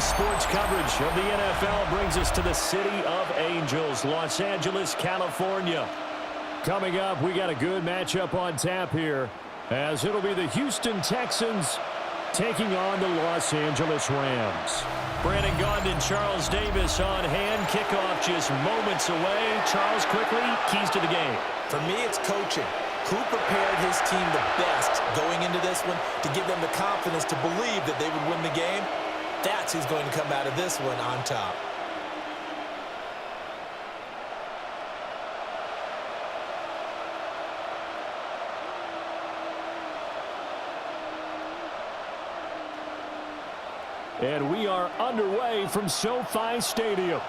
Sports coverage of the NFL brings us to the City of Angels, Los Angeles, California. Coming up, we got a good matchup on tap here, as it'll be the Houston Texans taking on the Los Angeles Rams. Brandon Gaudin, Charles Davis on hand. Kickoff just moments away. Charles, quickly, keys to the game. For me, it's coaching. Who prepared his team the best going into this one to give them the confidence to believe that they would win the game? That's who's going to come out of this one on top. And we are underway from SoFi Stadium.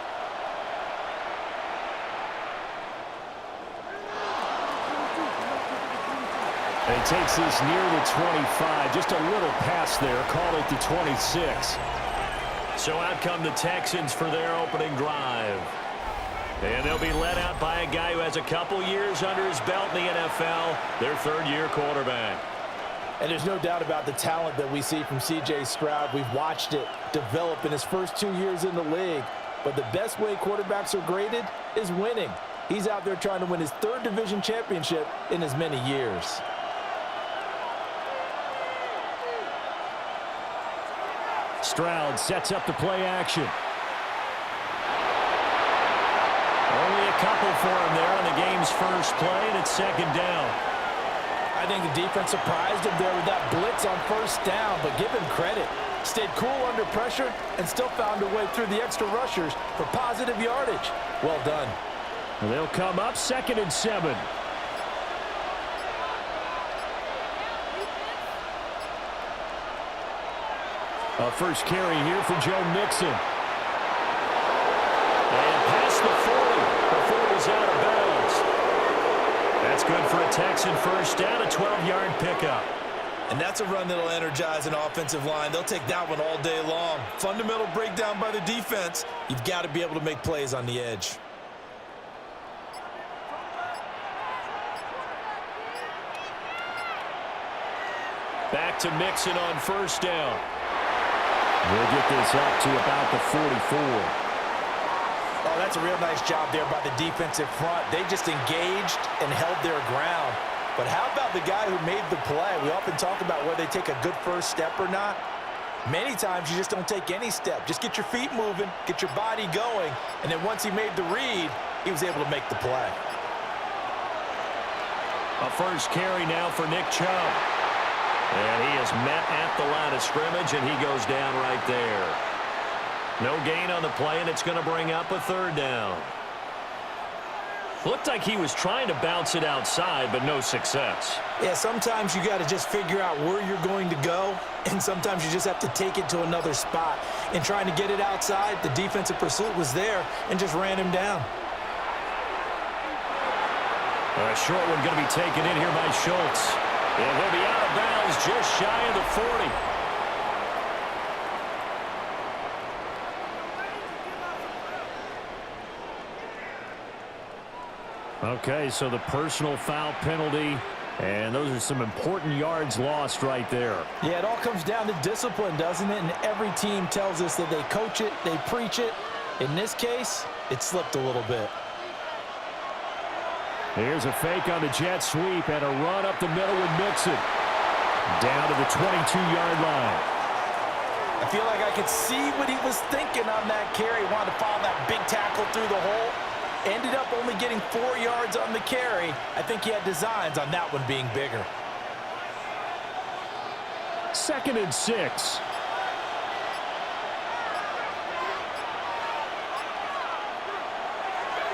And he takes this near the 25. Just a little pass there. Call it the 26. So out come the Texans for their opening drive. And they'll be led out by a guy who has a couple years under his belt in the NFL, their third-year quarterback. And there's no doubt about the talent that we see from C.J. Stroud. We've watched it develop in his first 2 years in the league. But the best way quarterbacks are graded is winning. He's out there trying to win his third division championship in as many years. Stroud sets up the play action. Only a couple for him there on the game's first play, and it's second down. I think the defense surprised him there with that blitz on first down, but give him credit. Stayed cool under pressure and still found a way through the extra rushers for positive yardage. Well done. They'll come up 2nd and 7. A first carry here for Joe Mixon. And past the 40 before he's out of bounds. That's good for a Texan first down, a 12-yard pickup. And that's a run that'll energize an offensive line. They'll take that one all day long. Fundamental breakdown by the defense. You've got to be able to make plays on the edge. Back to Mixon on first down. We'll get this up to about the 44. Oh, that's a real nice job there by the defensive front. They just engaged and held their ground. But how about the guy who made the play? We often talk about whether they take a good first step or not. Many times you just don't take any step. Just get your feet moving, get your body going, and then once he made the read, he was able to make the play. A first carry now for Nick Chubb. And he is met at the line of scrimmage, and he goes down right there. No gain on the play, and it's going to bring up a third down. Looked like he was trying to bounce it outside, but no success. Yeah, sometimes you got to just figure out where you're going to go, and sometimes you just have to take it to another spot. And trying to get it outside, the defensive pursuit was there and just ran him down. A short one going to be taken in here by Schultz. And he'll be out of bounds just shy of the 40. Okay, so the personal foul penalty, and those are some important yards lost right there. Yeah, it all comes down to discipline, doesn't it? And every team tells us that they coach it, they preach it. In this case, it slipped a little bit. Here's a fake on the jet sweep and a run up the middle with Mixon. Down to the 22-yard line. I feel like I could see what he was thinking on that carry. Wanted to follow that big tackle through the hole. Ended up only getting 4 yards on the carry. I think he had designs on that one being bigger. 2nd and 6.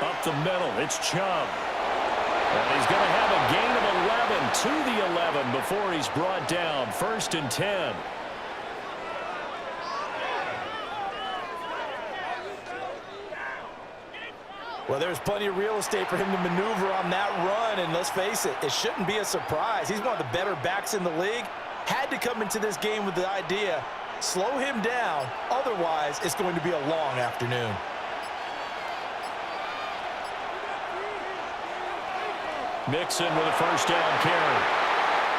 Up the middle, it's Chubb. And he's going to have a gain of 11 to the 11 before he's brought down. 1st and 10. Well, there's plenty of real estate for him to maneuver on that run, and let's face it, it shouldn't be a surprise. He's one of the better backs in the league. Had to come into this game with the idea, slow him down, otherwise it's going to be a long afternoon. Mixon with a first down carry.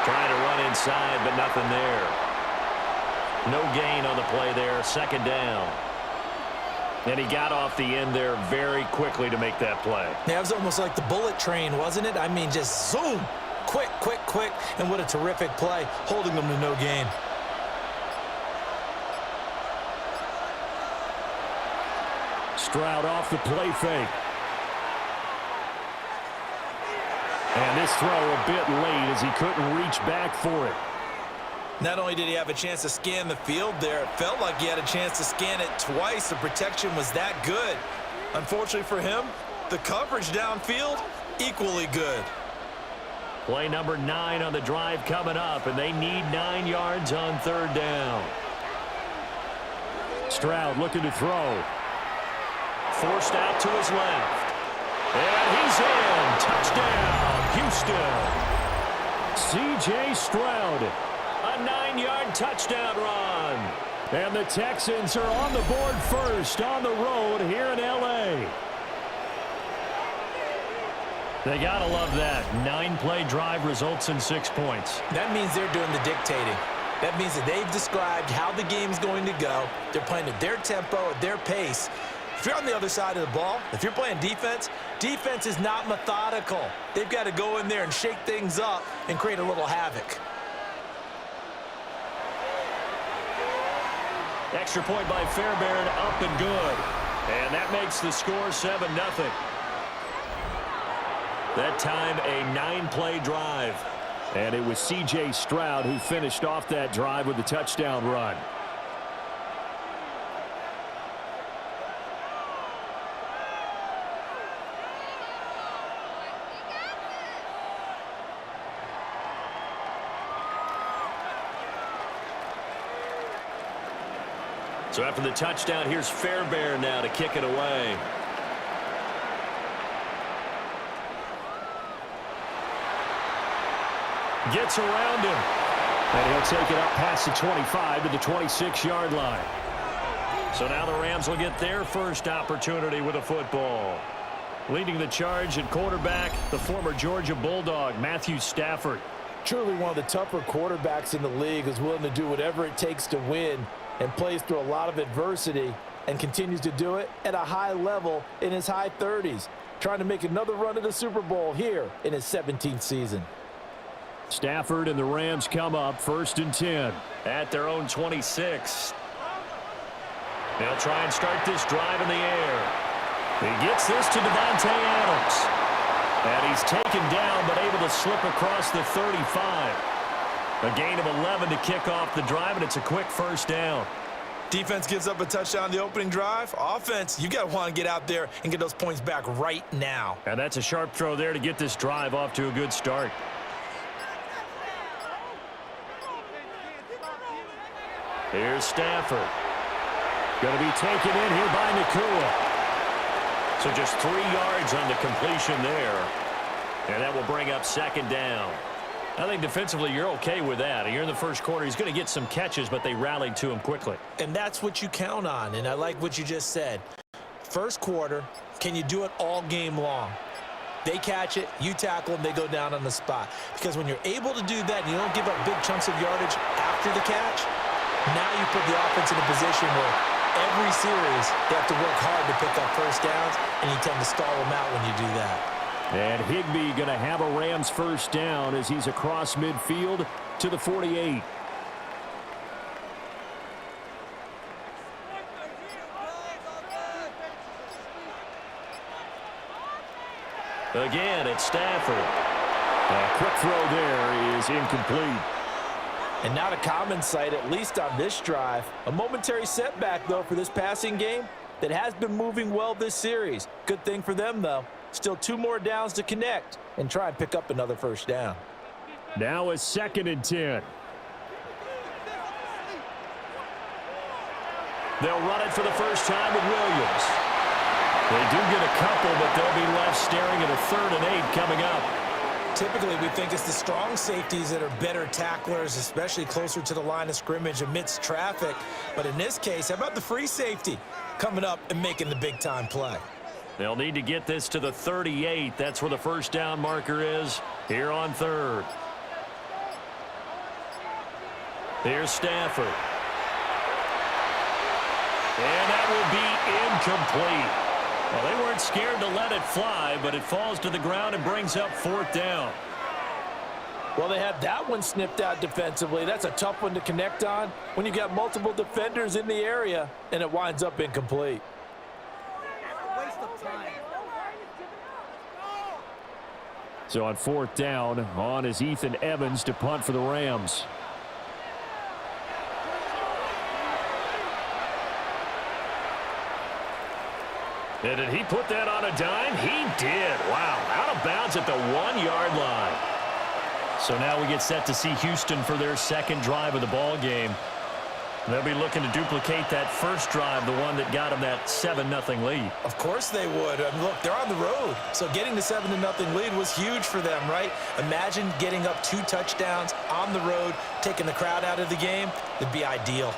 Trying to run inside, but nothing there. No gain on the play there, second down. And he got off the end there very quickly to make that play. Yeah, it was almost like the bullet train, wasn't it? I mean, just zoom, quick, quick, quick, and what a terrific play, holding them to no gain. Stroud off the play fake. And this throw a bit late as he couldn't reach back for it. Not only did he have a chance to scan the field there, it felt like he had a chance to scan it twice. The protection was that good. Unfortunately for him, the coverage downfield, equally good. Play number 9 on the drive coming up, and they need 9 yards on third down. Stroud looking to throw. Forced out to his left. And he's in. Touchdown, Houston. C.J. Stroud. A 9-yard touchdown run. And the Texans are on the board first on the road here in L.A. They got to love that. 9-play drive results in 6 points. That means they're doing the dictating. That means that they've described how the game's going to go. They're playing at their tempo, at their pace. If you're on the other side of the ball, if you're playing defense, defense is not methodical. They've got to go in there and shake things up and create a little havoc. Extra point by Fairbairn, up and good. And that makes the score 7-0. That time a 9-play drive. And it was C.J. Stroud who finished off that drive with the touchdown run. So after the touchdown, here's Fairbairn now to kick it away. Gets around him. And he'll take it up past the 25 to the 26-yard line. So now the Rams will get their first opportunity with a football. Leading the charge at quarterback, the former Georgia Bulldog, Matthew Stafford. Truly one of the tougher quarterbacks in the league, is willing to do whatever it takes to win and plays through a lot of adversity and continues to do it at a high level in his high 30s, trying to make another run at the Super Bowl here in his 17th season. Stafford and the Rams come up 1st and 10 at their own 26. They'll try and start this drive in the air. He gets this to Devontae Adams. And he's taken down but able to slip across the 35. A gain of 11 to kick off the drive, and it's a quick first down. Defense gives up a touchdown the opening drive. Offense, you got to want to get out there and get those points back right now. And that's a sharp throw there to get this drive off to a good start. Here's Stafford. Going to be taken in here by Nakua. So just 3 yards on the completion there. And that will bring up second down. I think defensively you're okay with that. You're in the first quarter. He's going to get some catches, but they rallied to him quickly. And that's what you count on, and I like what you just said. First quarter, can you do it all game long? They catch it, you tackle them, they go down on the spot. Because when you're able to do that and you don't give up big chunks of yardage after the catch, now you put the offense in a position where every series they have to work hard to pick up first downs, and you tend to stall them out when you do that. And Higbee going to have a Rams first down as he's across midfield to the 48. Again, it's Stafford. A quick throw there is incomplete. And not a common sight, at least on this drive. A momentary setback, though, for this passing game that has been moving well this series. Good thing for them, though. Still 2 more downs to connect and try and pick up another first down. Now a 2nd and 10. They'll run it for the first time with Williams. They do get a couple, but they'll be left staring at a 3rd and 8 coming up. Typically, we think it's the strong safeties that are better tacklers, especially closer to the line of scrimmage amidst traffic. But in this case, how about the free safety coming up and making the big-time play? They'll need to get this to the 38. That's where the first down marker is here on 3rd. Here's Stafford. And that will be incomplete. Well, they weren't scared to let it fly, but it falls to the ground and brings up 4th down. Well, they had that one snipped out defensively. That's a tough one to connect on when you got multiple defenders in the area, and it winds up incomplete. Waste of time. So on 4th down, on is Ethan Evans to punt for the Rams. And did he put that on a dime? He did. Wow, out of bounds at the 1-yard line. So now we get set to see Houston for their second drive of the ball game. They'll be looking to duplicate that first drive, the one that got them that 7-0 lead. Of course they would. Look, they're on the road, so getting the 7-0 lead was huge for them, right? Imagine getting up 2 touchdowns on the road, taking the crowd out of the game. It'd be ideal.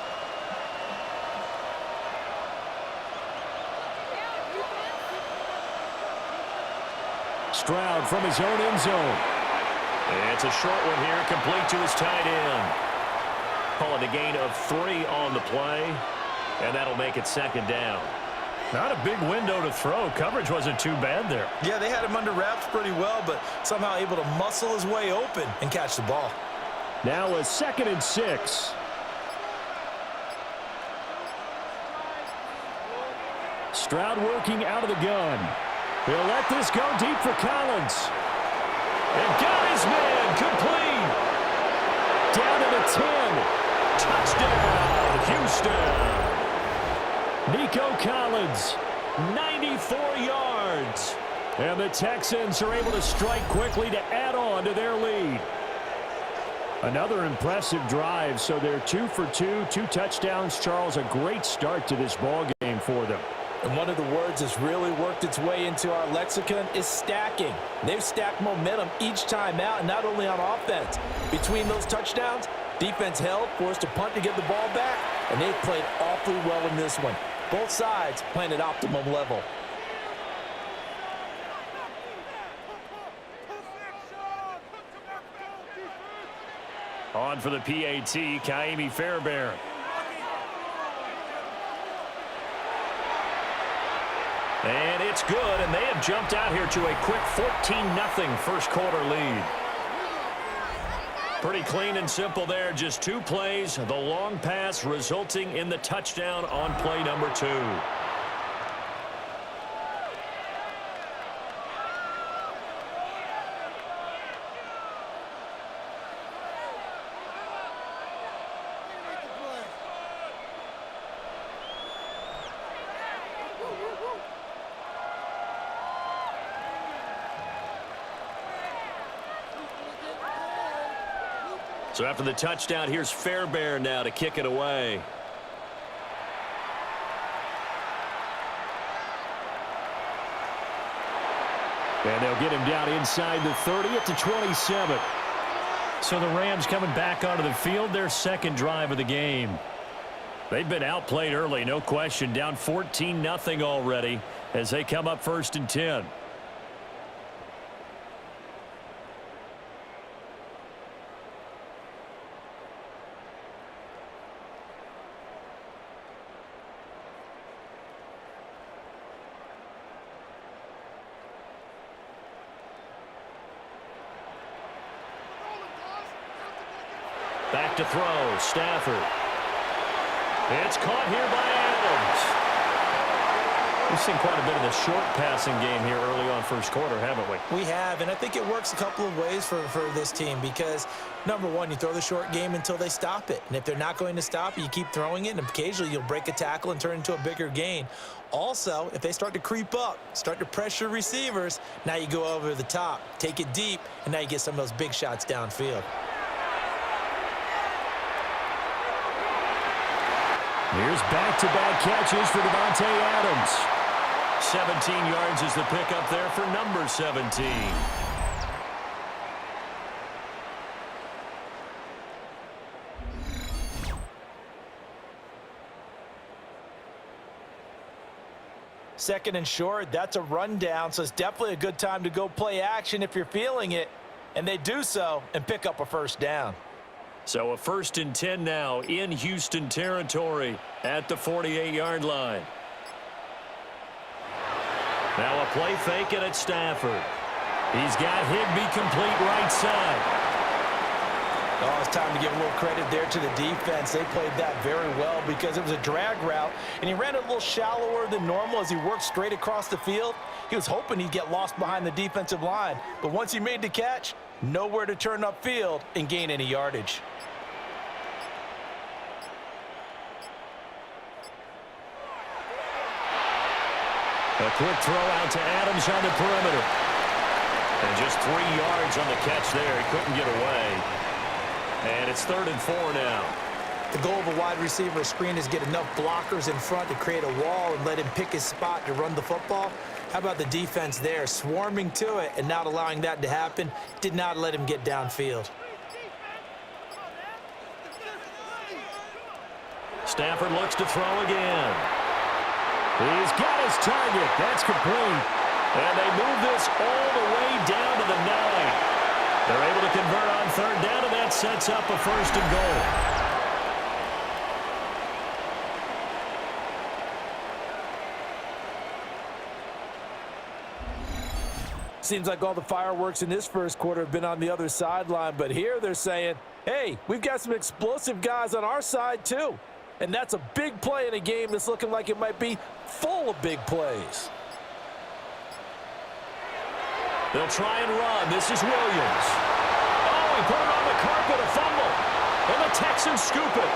Stroud from his own end zone. It's a short one here, complete to his tight end. Call it a gain of 3 on the play, and that'll make it 2nd down. Not a big window to throw. Coverage wasn't too bad there. Yeah, they had him under wraps pretty well, but somehow able to muscle his way open and catch the ball. Now a 2nd and 6. Stroud working out of the gun. He'll let this go deep for Collins. And got his man complete. Down to the 10. Touchdown, Houston. Nico Collins, 94 yards. And the Texans are able to strike quickly to add on to their lead. Another impressive drive, so they're 2 for 2, 2 touchdowns. Charles, a great start to this ball game for them. And one of the words that's really worked its way into our lexicon is stacking. They've stacked momentum each time out, and not only on offense. Between those touchdowns, defense held, forced to punt to get the ball back, and they've played awfully well in this one. Both sides playing at optimum level. On for the PAT, Kaimi Fairbairn. And it's good, and they have jumped out here to a quick 14-0 first quarter lead. Pretty clean and simple there, just 2 plays. The long pass resulting in the touchdown on play number 2. So after the touchdown, here's Fairbairn now to kick it away. And they'll get him down inside the 30 at the 27. So the Rams coming back onto the field, their second drive of the game. They've been outplayed early, no question, down 14-0 already as they come up 1st and 10. Back to throw, Stafford. It's caught here by Adams. We've seen quite a bit of the short passing game here early on first quarter, haven't we? We have, and I think it works a couple of ways for this team because, number one, you throw the short game until they stop it. And if they're not going to stop it, you keep throwing it, and occasionally you'll break a tackle and turn it into a bigger gain. Also, if they start to creep up, start to pressure receivers, now you go over the top, take it deep, and now you get some of those big shots downfield. Here's back-to-back catches for Davante Adams. 17 yards is the pickup there for number 17. Second and short, that's a rundown, so it's definitely a good time to go play action if you're feeling it. And they do so and pick up a first down. So a 1st and 10 now in Houston territory at the 48-yard line. Now a play fake and it's Stafford. He's got Higbee complete right side. Oh, it's time to give a little credit there to the defense. They played that very well because it was a drag route, and he ran it a little shallower than normal as he worked straight across the field. He was hoping he'd get lost behind the defensive line, but once he made the catch, nowhere to turn upfield and gain any yardage. A quick throw out to Adams on the perimeter. And just 3 yards on the catch there. He couldn't get away. And it's 3rd and 4 now. The goal of a wide receiver screen is get enough blockers in front to create a wall and let him pick his spot to run the football. How about the defense there, swarming to it and not allowing that to happen? Did not let him get downfield. Stafford looks to throw again. He's got his target. That's complete. And they move this all the way down to the 9. They're able to convert on 3rd down, and that sets up a 1st and goal. Seems like all the fireworks in this first quarter have been on the other sideline, but here they're saying, hey, we've got some explosive guys on our side too. And that's a big play in a game that's looking like it might be full of big plays. They'll try and run. This is Williams. Oh, he put it on the carpet, a fumble. And the Texans scoop it.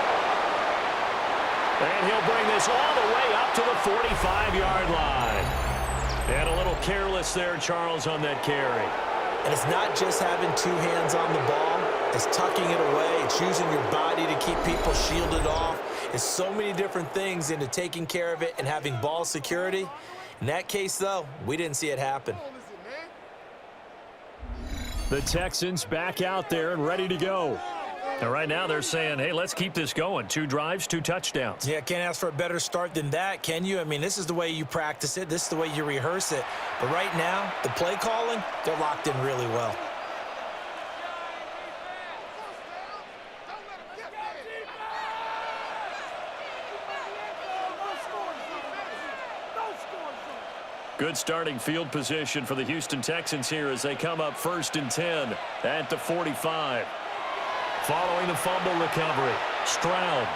And he'll bring this all the way up to the 45-yard line. And a little careless there, Charles, on that carry. And it's not just having 2 hands on the ball. It's tucking it away. It's using your body to keep people shielded off. It's so many different things into taking care of it and having ball security. In that case, though, we didn't see it happen. The Texans back out there and ready to go. And right now they're saying, hey, let's keep this going. 2 drives, 2 touchdowns. Yeah, can't ask for a better start than that, can you? I mean, this is the way you practice it. This is the way you rehearse it. But right now, the play calling, they're locked in really well. Good starting field position for the Houston Texans here as they come up 1st and 10 at the 45. Following the fumble recovery, Stroud.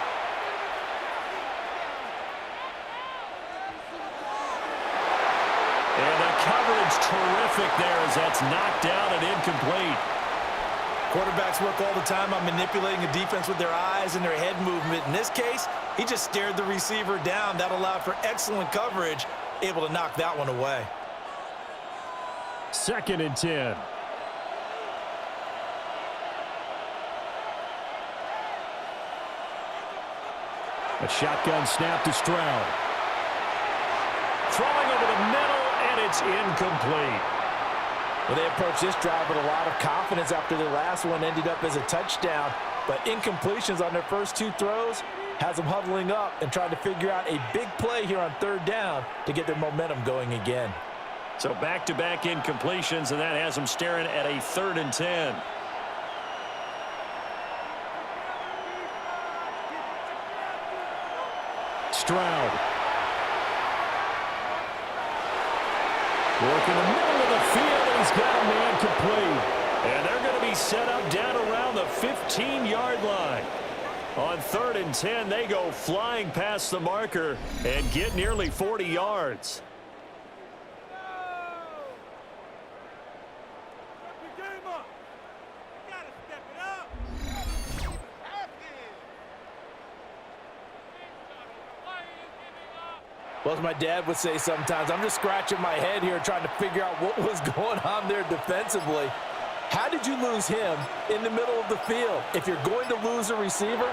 And the coverage terrific there as that's knocked down and incomplete. Quarterbacks work all the time on manipulating a defense with their eyes and their head movement. In this case, he just stared the receiver down. That allowed for excellent coverage, able to knock that one away. 2nd and 10. A shotgun snap to Stroud. Throwing over the middle, and it's incomplete. Well, they approached this drive with a lot of confidence after their last one ended up as a touchdown. But incompletions on their first 2 throws has them huddling up and trying to figure out a big play here on 3rd down to get their momentum going again. So back-to-back incompletions, and that has them staring at a 3rd and 10. Stroud. Work in the middle of the field, and he's got a man complete. And they're going to be set up down around the 15-yard line. On 3rd and 10, they go flying past the marker and get nearly 40 yards. Well, as my dad would say sometimes, I'm just scratching my head here trying to figure out what was going on there defensively. How did you lose him in the middle of the field? If you're going to lose a receiver,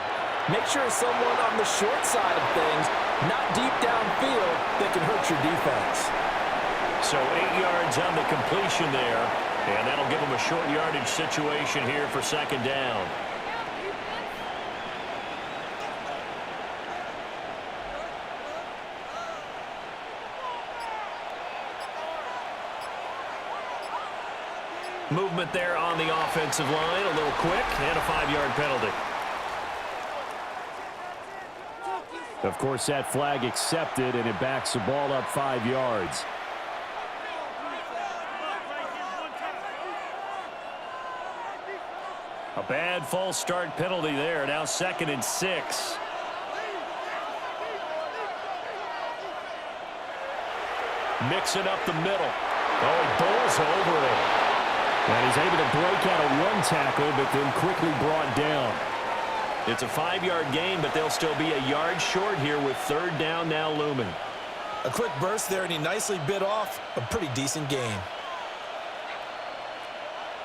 make sure it's someone on the short side of things, not deep downfield, that can hurt your defense. So 8 yards on the completion there, and that'll give them a short yardage situation here for 2nd down. Movement there on the offensive line, a little quick, and a 5-yard penalty. Of course, that flag accepted, and it backs the ball up 5 yards. A bad false start penalty there. Now 2nd and 6. Mixing up the middle. Oh, he bowls over it. And he's able to break out a run tackle, but then quickly brought down. It's a 5-yard gain, but they'll still be a yard short here with 3rd down now looming. A quick burst there, and he nicely bit off a pretty decent gain.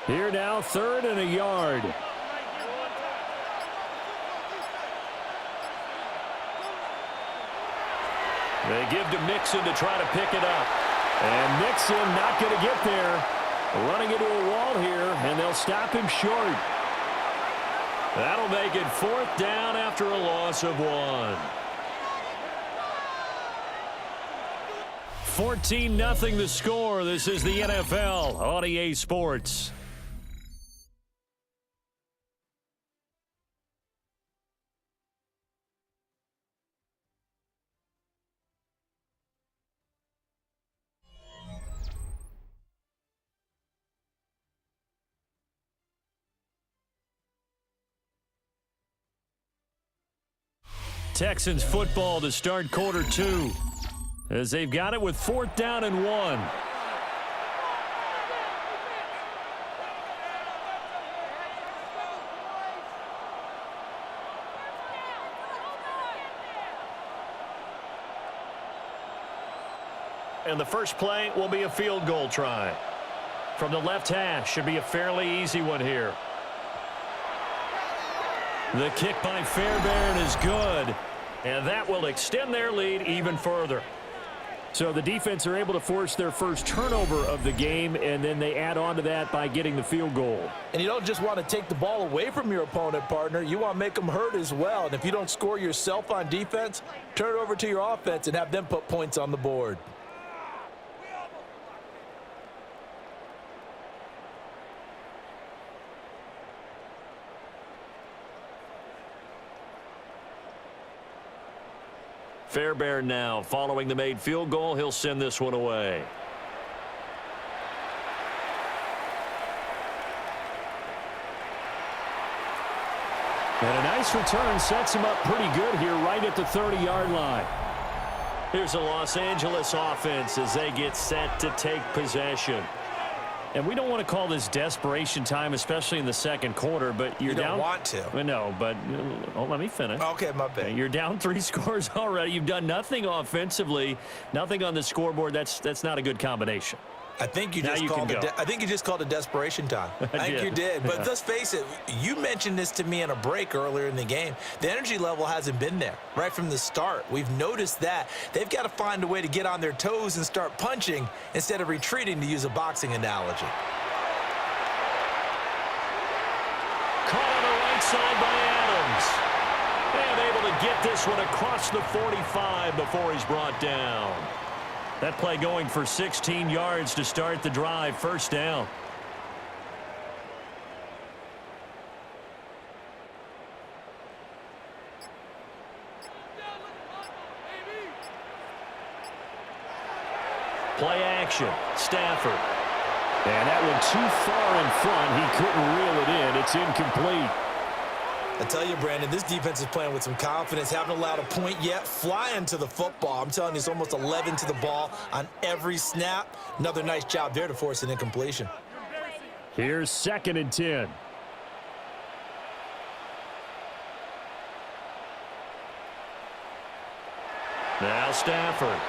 Here now, 3rd and a yard. They give to Mixon to try to pick it up. And Mixon not going to get there. Running into a wall here, and they'll stop him short. That'll make it 4th down after a loss of 1. 14-0 the score. This is the NFL on EA Sports. Texans football to start quarter 2 as they've got it with 4th down and 1. And the first play will be a field goal try. From the left hash, should be a fairly easy one here. The kick by Fairbairn is good, and that will extend their lead even further. So the defense are able to force their first turnover of the game, and then they add on to that by getting the field goal. And you don't just want to take the ball away from your opponent, partner. You want to make them hurt as well. And if you don't score yourself on defense, turn it over to your offense and have them put points on the board. Fairbairn now following the made field goal. He'll send this one away. And a nice return sets him up pretty good here right at the 30-yard line. Here's a Los Angeles offense as they get set to take possession. And we don't want to call this desperation time, especially in the second quarter, but you're down. You don't want to. No, but let me finish. Okay, my bad. You're down 3 scores already. You've done nothing offensively, nothing on the scoreboard. That's not a good combination. I think you just called it desperation time. I think you did. But let's face it, you mentioned this to me in a break earlier in the game. The energy level hasn't been there right from the start. We've noticed that. They've got to find a way to get on their toes and start punching instead of retreating, to use a boxing analogy. Caught on the right side by Adams. And able to get this one across the 45 before he's brought down. That play going for 16 yards to start the drive. First down. Play action. Stafford. And that one too far in front. He couldn't reel it in. It's incomplete. I tell you, Brandon, this defense is playing with some confidence. Haven't allowed a point yet. Flying to the football. I'm telling you, it's almost 11 to the ball on every snap. Another nice job there to force an incompletion. Here's 2nd and 10. Now Stafford.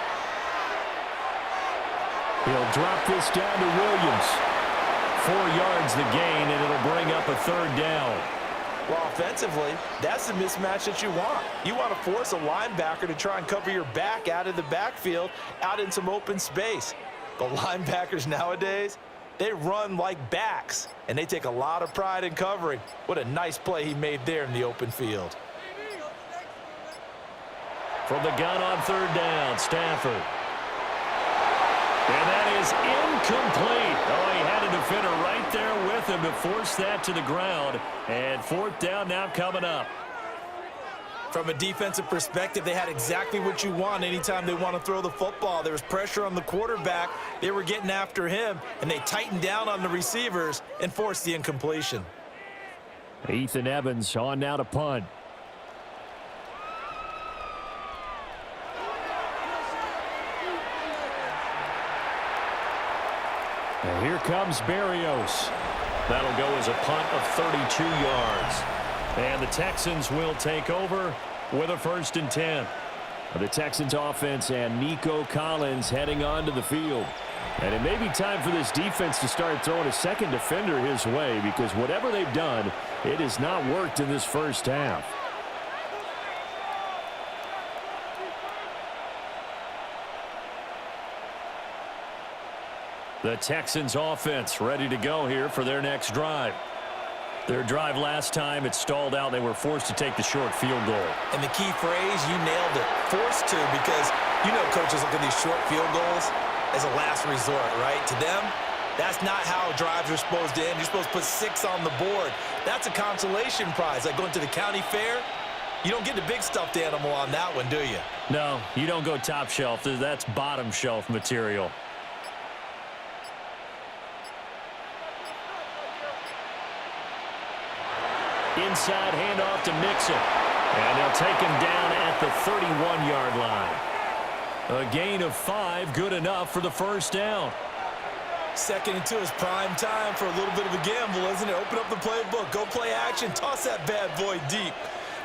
He'll drop this down to Williams. 4 yards the gain, and it'll bring up a 3rd down. Well, offensively, that's the mismatch that you want. You want to force a linebacker to try and cover your back out of the backfield, out in some open space. The linebackers nowadays, they run like backs, and they take a lot of pride in covering. What a nice play he made there in the open field. From the gun on 3rd down, Stafford. And that is incomplete. Oh, he had a defender right there with him to force that to the ground. And 4th down now coming up. From a defensive perspective, they had exactly what you want anytime they want to throw the football. There was pressure on the quarterback. They were getting after him, and they tightened down on the receivers and forced the incompletion. Ethan Evans on now to punt. And here comes Berrios. That'll go as a punt of 32 yards. And the Texans will take over with a 1st and 10. The Texans offense and Nico Collins heading onto the field. And it may be time for this defense to start throwing a second defender his way, because whatever they've done, it has not worked in this first half. The Texans offense ready to go here for their next drive. Their drive last time, it stalled out. They were forced to take the short field goal. And the key phrase, you nailed it, forced to, because you know coaches look at these short field goals as a last resort, right? To them, that's not how drives are supposed to end. You're supposed to put 6 on the board. That's a consolation prize. Like going to the county fair, you don't get the big stuffed animal on that one, do you? No, you don't go top shelf. That's bottom shelf material. Inside handoff to Mixon. And they'll take him down at the 31-yard line. A gain of 5, good enough for the 1st down. 2nd and 2 is prime time for a little bit of a gamble, isn't it? Open up the playbook, go play action, toss that bad boy deep.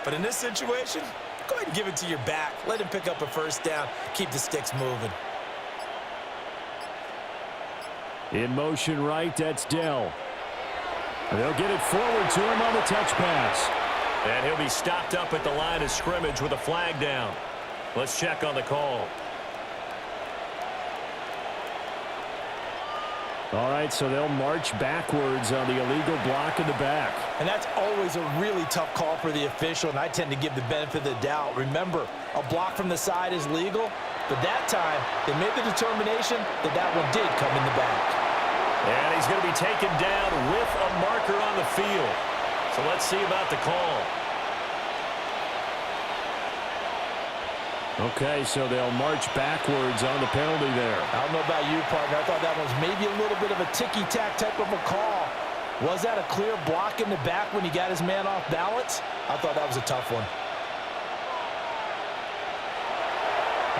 But in this situation, go ahead and give it to your back. Let him pick up a 1st down, keep the sticks moving. In motion right, that's Dell. They'll get it forward to him on the touch pass. And he'll be stopped up at the line of scrimmage with a flag down. Let's check on the call. All right, so they'll march backwards on the illegal block in the back. And that's always a really tough call for the official, and I tend to give the benefit of the doubt. Remember, a block from the side is legal, but that time they made the determination that that one did come in the back. And he's going to be taken down with a marker on the field. So let's see about the call. Okay, so they'll march backwards on the penalty there. I don't know about you, partner. I thought that was maybe a little bit of a ticky-tack type of a call. Was that a clear block in the back when he got his man off balance? I thought that was a tough one.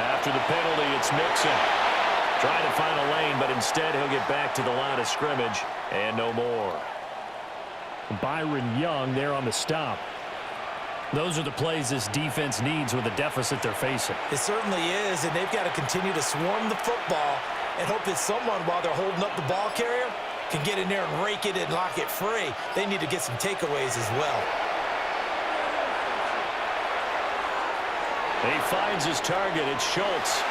After the penalty, it's Mixon. Trying to find a lane, but instead he'll get back to the line of scrimmage and no more. Byron Young there on the stop. Those are the plays this defense needs with the deficit they're facing. It certainly is, and they've got to continue to swarm the football and hope that someone, while they're holding up the ball carrier, can get in there and rake it and lock it free. They need to get some takeaways as well. He finds his target. It's Schultz.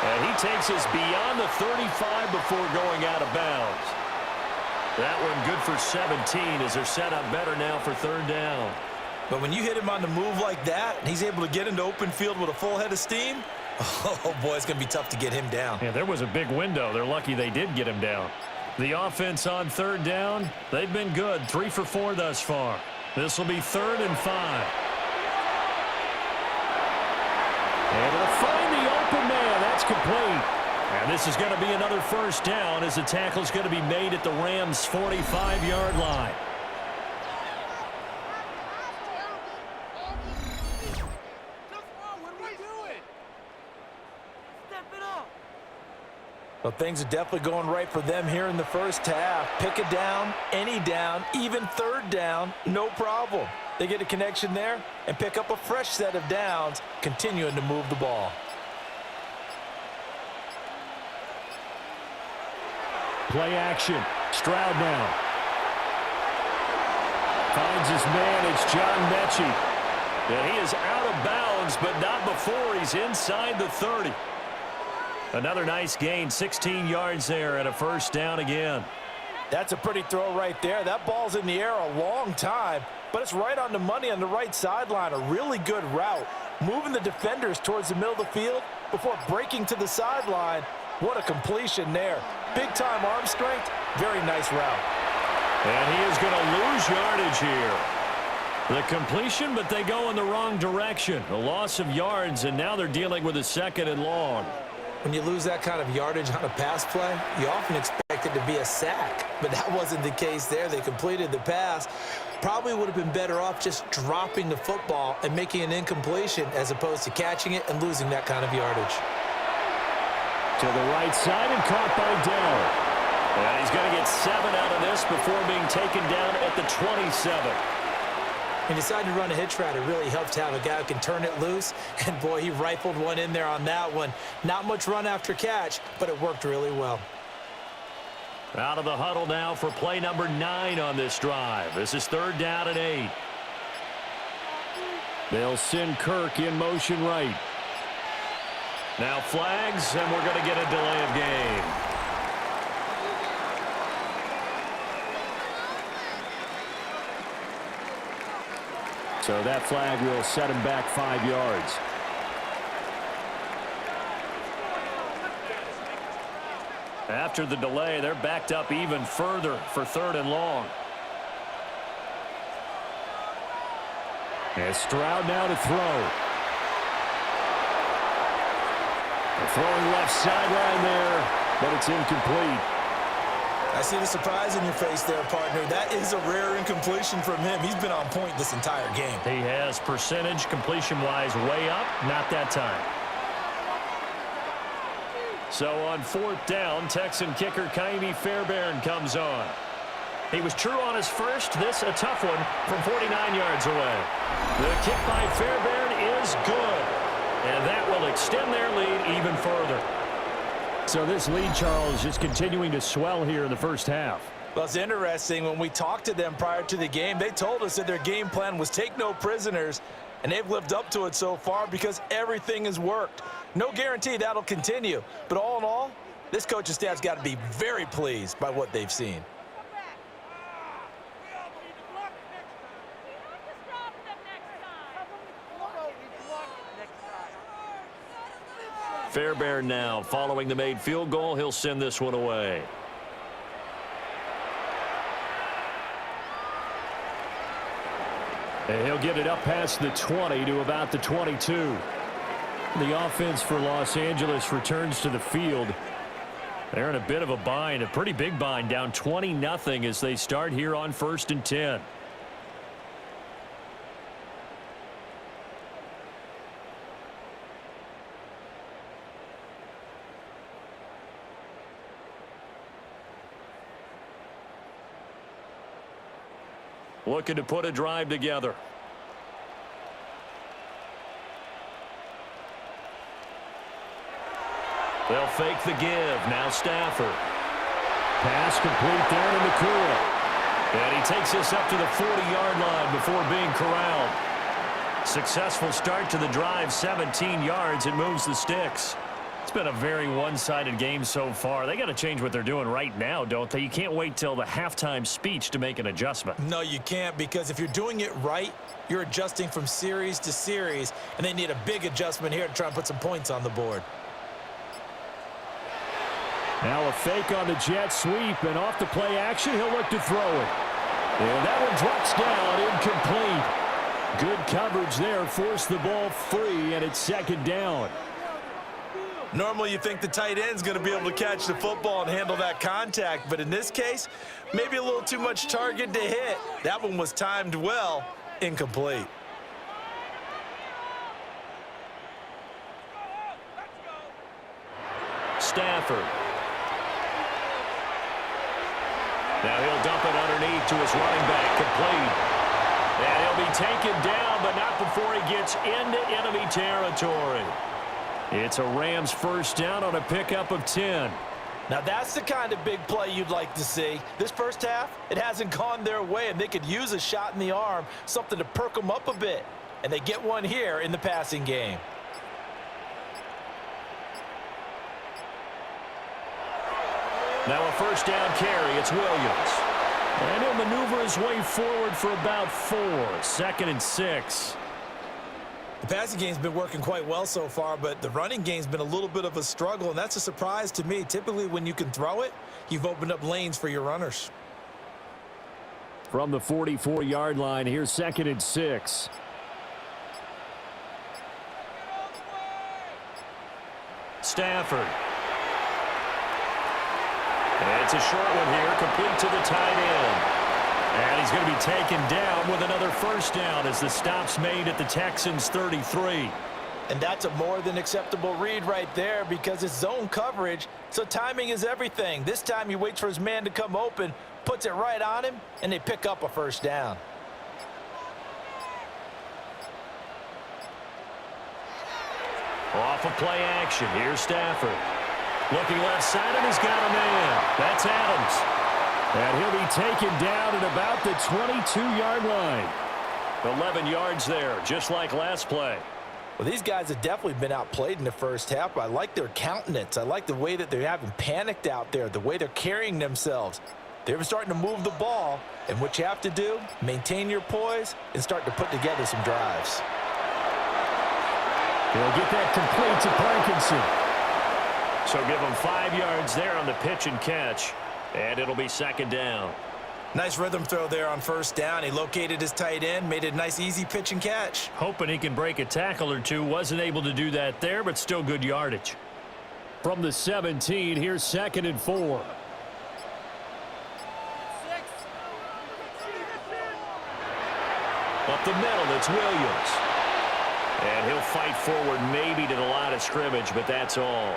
And he takes us beyond the 35 before going out of bounds. That one good for 17 as they're set up better now for 3rd down. But when you hit him on the move like that, and he's able to get into open field with a full head of steam, oh boy, it's going to be tough to get him down. Yeah, there was a big window. They're lucky they did get him down. The offense on 3rd down, they've been good. 3 for 4 thus far. This will be 3rd and 5. And they'll find the open man. That's complete. And this is going to be another 1st down as the tackle's going to be made at the Rams' 45-yard line. Well, things are definitely going right for them here in the first half. Pick a down, any down, even 3rd down, no problem. They get a connection there and pick up a fresh set of downs, continuing to move the ball. Play action. Stroud now. Finds his man. It's John Mechie. And he is out of bounds, but not before he's inside the 30. Another nice gain, 16 yards there and a 1st down again. That's a pretty throw right there. That ball's in the air a long time, but it's right on the money on the right sideline. A really good route. Moving the defenders towards the middle of the field before breaking to the sideline. What a completion there. Big-time arm strength. Very nice route. And he is going to lose yardage here. The completion, but they go in the wrong direction. A loss of yards, and now they're dealing with a 2nd and long. When you lose that kind of yardage on a pass play, you often expect it to be a sack. But that wasn't the case there. They completed the pass. Probably would have been better off just dropping the football and making an incompletion as opposed to catching it and losing that kind of yardage. To the right side and caught by Dell. And he's going to get 7 out of this before being taken down at the 27. He decided to run a hitch route. It really helped to have a guy who can turn it loose. And, boy, he rifled one in there on that one. Not much run after catch, but it worked really well. Out of the huddle now for play number 9 on this drive. This is 3rd down and 8. They'll send Kirk in motion right. Now flags, and we're going to get a delay of game. So that flag will set him back 5 yards. After the delay, they're backed up even further for 3rd and long. And Stroud now to throw. Throwing left sideline there, but it's incomplete. I see the surprise in your face there, partner. That is a rare incompletion from him. He's been on point this entire game. He has percentage completion-wise way up, not that time. So on 4th down, Texan kicker Kaimi Fairbairn comes on. He was true on his first. This a tough one from 49 yards away. The kick by Fairbairn is good. And that will extend their lead even further. So this lead, Charles, just continuing to swell here in the first half. Well, it's interesting. When we talked to them prior to the game, they told us that their game plan was take no prisoners, and they've lived up to it so far because everything has worked. No guarantee that'll continue. But all in all, this coaching staff's got to be very pleased by what they've seen. Fairbairn now following the made field goal. He'll send this one away. And he'll get it up past the 20 to about the 22. The offense for Los Angeles returns to the field. They're in a bit of a bind, a pretty big bind, down 20-0 as they start here on 1st and 10. Looking to put a drive together. They'll fake the give. Now Stafford. Pass complete there to McCool. And he takes this up to the 40-yard line before being corralled. Successful start to the drive, 17 yards. It moves the sticks. It's been a very one-sided game so far. They got to change what they're doing right now, don't they? You can't wait till the halftime speech to make an adjustment. No, you can't, because if you're doing it right, you're adjusting from series to series, and they need a big adjustment here to try and put some points on the board. Now a fake on the jet sweep, and off the play action, he'll look to throw it. And that one drops down, incomplete. Good coverage there, forced the ball free, and it's 2nd down. Normally you think the tight end's going to be able to catch the football and handle that contact, but in this case, maybe a little too much target to hit. That one was timed well, incomplete. Stafford. Now he'll dump it underneath to his running back, complete. And he'll be taken down, but not before he gets into enemy territory. It's a Rams 1st down on a pickup of 10. Now that's the kind of big play you'd like to see. This first half, it hasn't gone their way, and they could use a shot in the arm, something to perk them up a bit. And they get one here in the passing game. Now a 1st down carry. It's Williams. And he'll maneuver his way forward for about 4. 2nd and 6. The passing game's been working quite well so far, but the running game's been a little bit of a struggle, and that's a surprise to me. Typically, when you can throw it, you've opened up lanes for your runners. From the 44-yard line, here's 2nd and 6. Stafford. And it's a short one here, complete to the tight end. And he's going to be taken down with another first down as the stop's made at the Texans' 33. And that's a more than acceptable read right there because it's zone coverage, so timing is everything. This time he waits for his man to come open, puts it right on him, and they pick up a first down. Off of play action, here's Stafford. Looking left side, and he's got a man. That's Adams. And he'll be taken down at about the 22-yard line. 11 yards there, just like last play. Well, these guys have definitely been outplayed in the first half, but I like their countenance. I like the way that they haven't panicked out there, the way they're carrying themselves. They're starting to move the ball, and what you have to do, maintain your poise and start to put together some drives. He'll get that complete to Parkinson. So give him 5 yards there on the pitch and catch, and it'll be 2nd down. Nice rhythm throw there on first down. He located his tight end, made it a nice, easy pitch and catch. Hoping he can break a tackle or two. Wasn't able to do that there, but still good yardage. From the 17, here's 2nd and 4. Up the middle, it's Williams. And he'll fight forward maybe to the line of scrimmage, but that's all.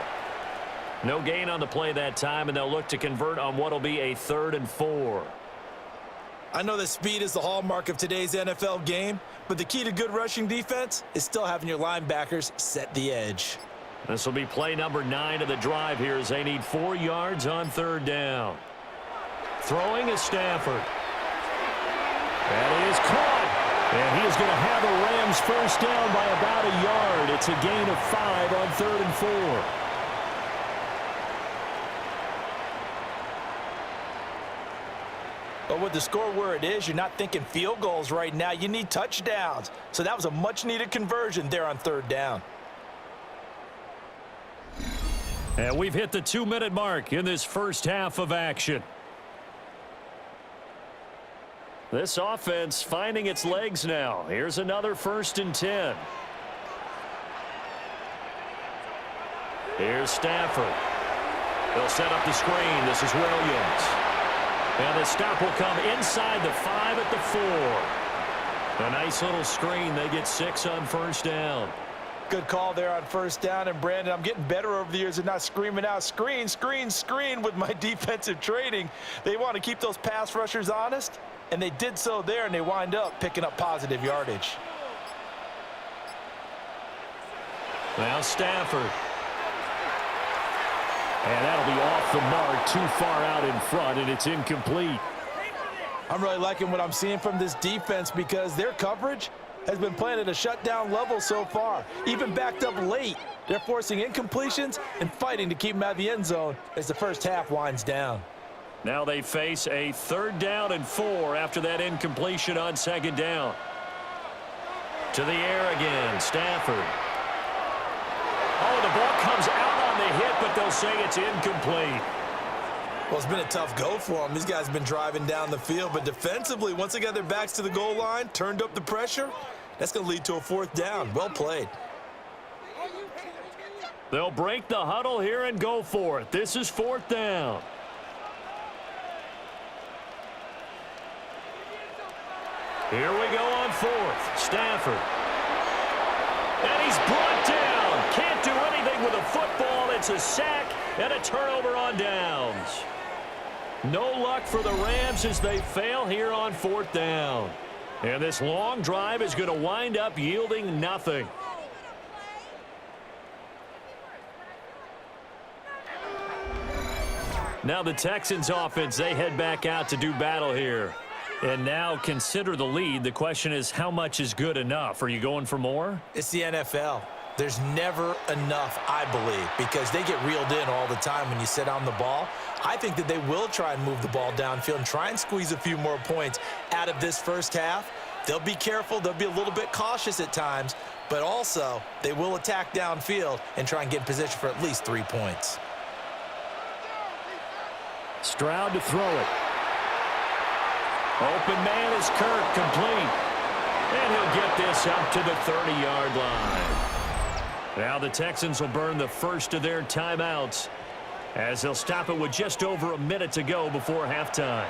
No gain on the play that time, and they'll look to convert on what will be a 3rd and 4. I know that speed is the hallmark of today's NFL game, but the key to good rushing defense is still having your linebackers set the edge. This will be play number 9 of the drive here as they need 4 yards on 3rd down. Throwing is Stafford. That is caught. And he is going to have the Rams first down by about a yard. It's a gain of 5 on 3rd and 4. But with the score where it is, you're not thinking field goals right now. You need touchdowns. So that was a much-needed conversion there on 3rd down. And we've hit the 2-minute mark in this first half of action. This offense finding its legs now. Here's another 1st and 10. Here's Stafford. They'll set up the screen. This is Williams. And the stop will come inside the 5 at the 4. A nice little screen. They get 6 on first down. Good call there on first down. And, Brandon, I'm getting better over the years at not screaming out, screen, screen, screen with my defensive training. They want to keep those pass rushers honest, and they did so there, and they wind up picking up positive yardage. Now Stafford. And that'll be off the mark, too far out in front, and it's incomplete. I'm really liking what I'm seeing from this defense because their coverage has been playing at a shutdown level so far. Even backed up late, they're forcing incompletions and fighting to keep them out of the end zone as the first half winds down. Now they face a 3rd down and 4 after that incompletion on 2nd down. To the air again, Stafford. Oh, the ball comes out on the hit, but they'll say it's incomplete. Well, it's been a tough go for them. These guys have been driving down the field, but defensively, once they got their backs to the goal line, turned up the pressure, that's going to lead to a 4th down. Well played. They'll break the huddle here and go for it. This is 4th down. Here we go on 4th. Stafford. And he's brought down. Can't do anything with a football. It's a sack and a turnover on downs. No luck for the Rams as they fail here on 4th down. And this long drive is going to wind up yielding nothing. Now the Texans offense, they head back out to do battle here. And now consider the lead. The question is, how much is good enough? Are you going for more? It's the NFL. There's never enough, I believe, because they get reeled in all the time when you sit on the ball. I think that they will try and move the ball downfield and try and squeeze a few more points out of this first half. They'll be careful. They'll be a little bit cautious at times, but also they will attack downfield and try and get in position for at least 3 points. Stroud to throw it. Open man is Kirk, complete. And he'll get this up to the 30-yard line. Now the Texans will burn the first of their timeouts as they'll stop it with just over a minute to go before halftime.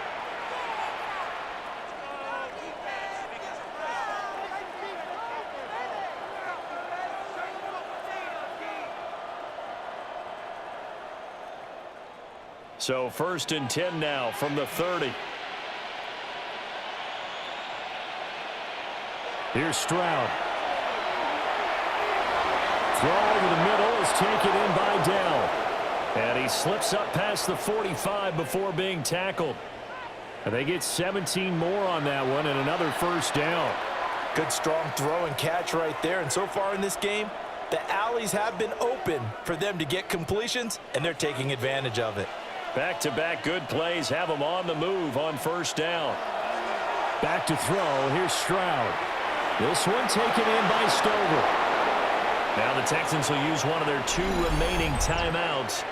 So 1st and 10 now from the 30. Here's Stroud. Throw over the middle is taken in by Dell. And he slips up past the 45 before being tackled. And they get 17 more on that one and another first down. Good strong throw and catch right there. And so far in this game, the alleys have been open for them to get completions, and they're taking advantage of it. Back-to-back good plays have them on the move on first down. Back to throw. Here's Stroud. This one taken in by Stover. Now the Texans will use one of their 2 remaining timeouts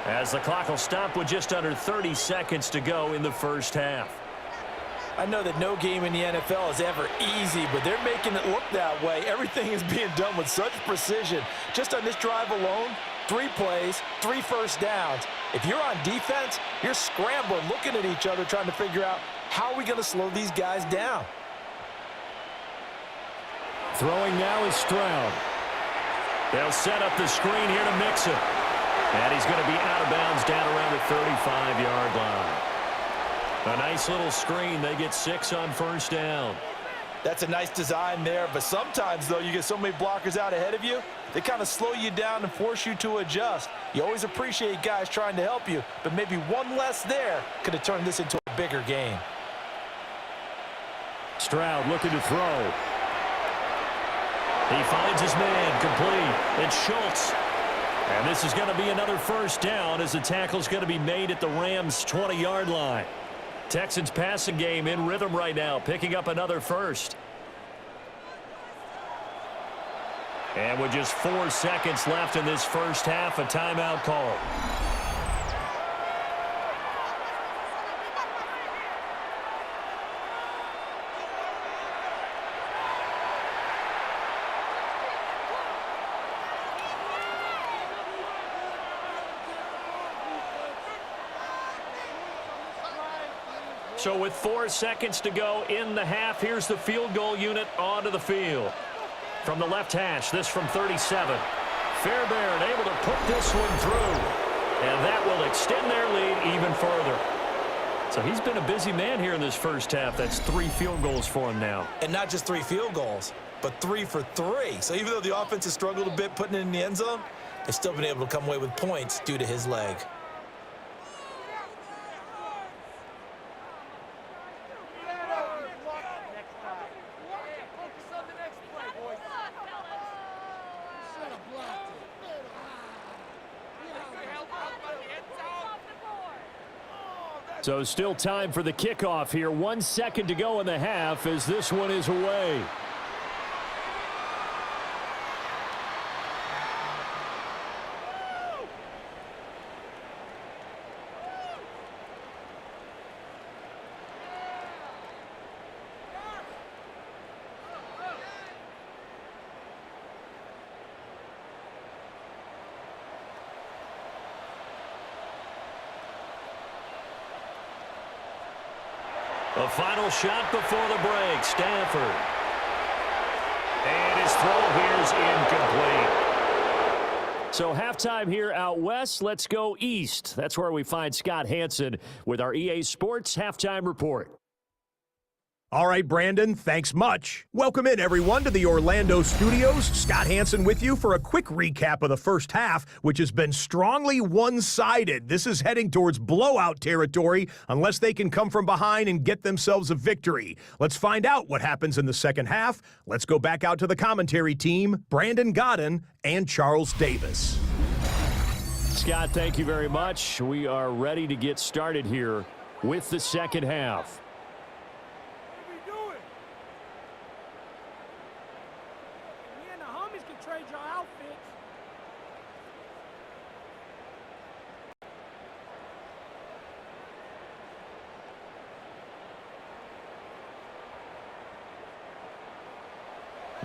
as the clock will stop with just under 30 seconds to go in the first half. I know that no game in the NFL is ever easy, but they're making it look that way. Everything is being done with such precision. Just on this drive alone, 3 plays, 3 first downs. If you're on defense, you're scrambling, looking at each other, trying to figure out how are we going to slow these guys down. Throwing now is Stroud. They'll set up the screen here to Mixon. And he's going to be out of bounds down around the 35-yard line. A nice little screen. They get 6 on first down. That's a nice design there, but sometimes, though, you get so many blockers out ahead of you, they kind of slow you down and force you to adjust. You always appreciate guys trying to help you, but maybe one less there could have turned this into a bigger game. Stroud looking to throw. He finds his man, complete. It's Schultz. And this is going to be another first down as the tackle's going to be made at the Rams' 20-yard line. Texans passing game in rhythm right now, picking up another first. And with just 4 seconds left in this first half, a timeout call. So with 4 seconds to go in the half, here's the field goal unit onto the field. From the left hash, this from 37. Fairbairn able to put this one through. And that will extend their lead even further. So he's been a busy man here in this first half. That's 3 field goals for him now. And not just 3 field goals, but 3 for 3. So even though the offense has struggled a bit putting it in the end zone, they've still been able to come away with points due to his leg. So still time for the kickoff here. 1 second to go in the half as this one is away. The final shot before the break, Stanford. And his throw here is incomplete. So halftime here out west. Let's go east. That's where we find Scott Hansen with our EA Sports Halftime Report. All right, Brandon, thanks much. Welcome in, everyone, to the Orlando studios. Scott Hansen with you for a quick recap of the first half, which has been strongly one-sided. This is heading towards blowout territory unless they can come from behind and get themselves a victory. Let's find out what happens in the second half. Let's go back out to the commentary team, Brandon Godden and Charles Davis. Scott, thank you very much. We are ready to get started here with the second half.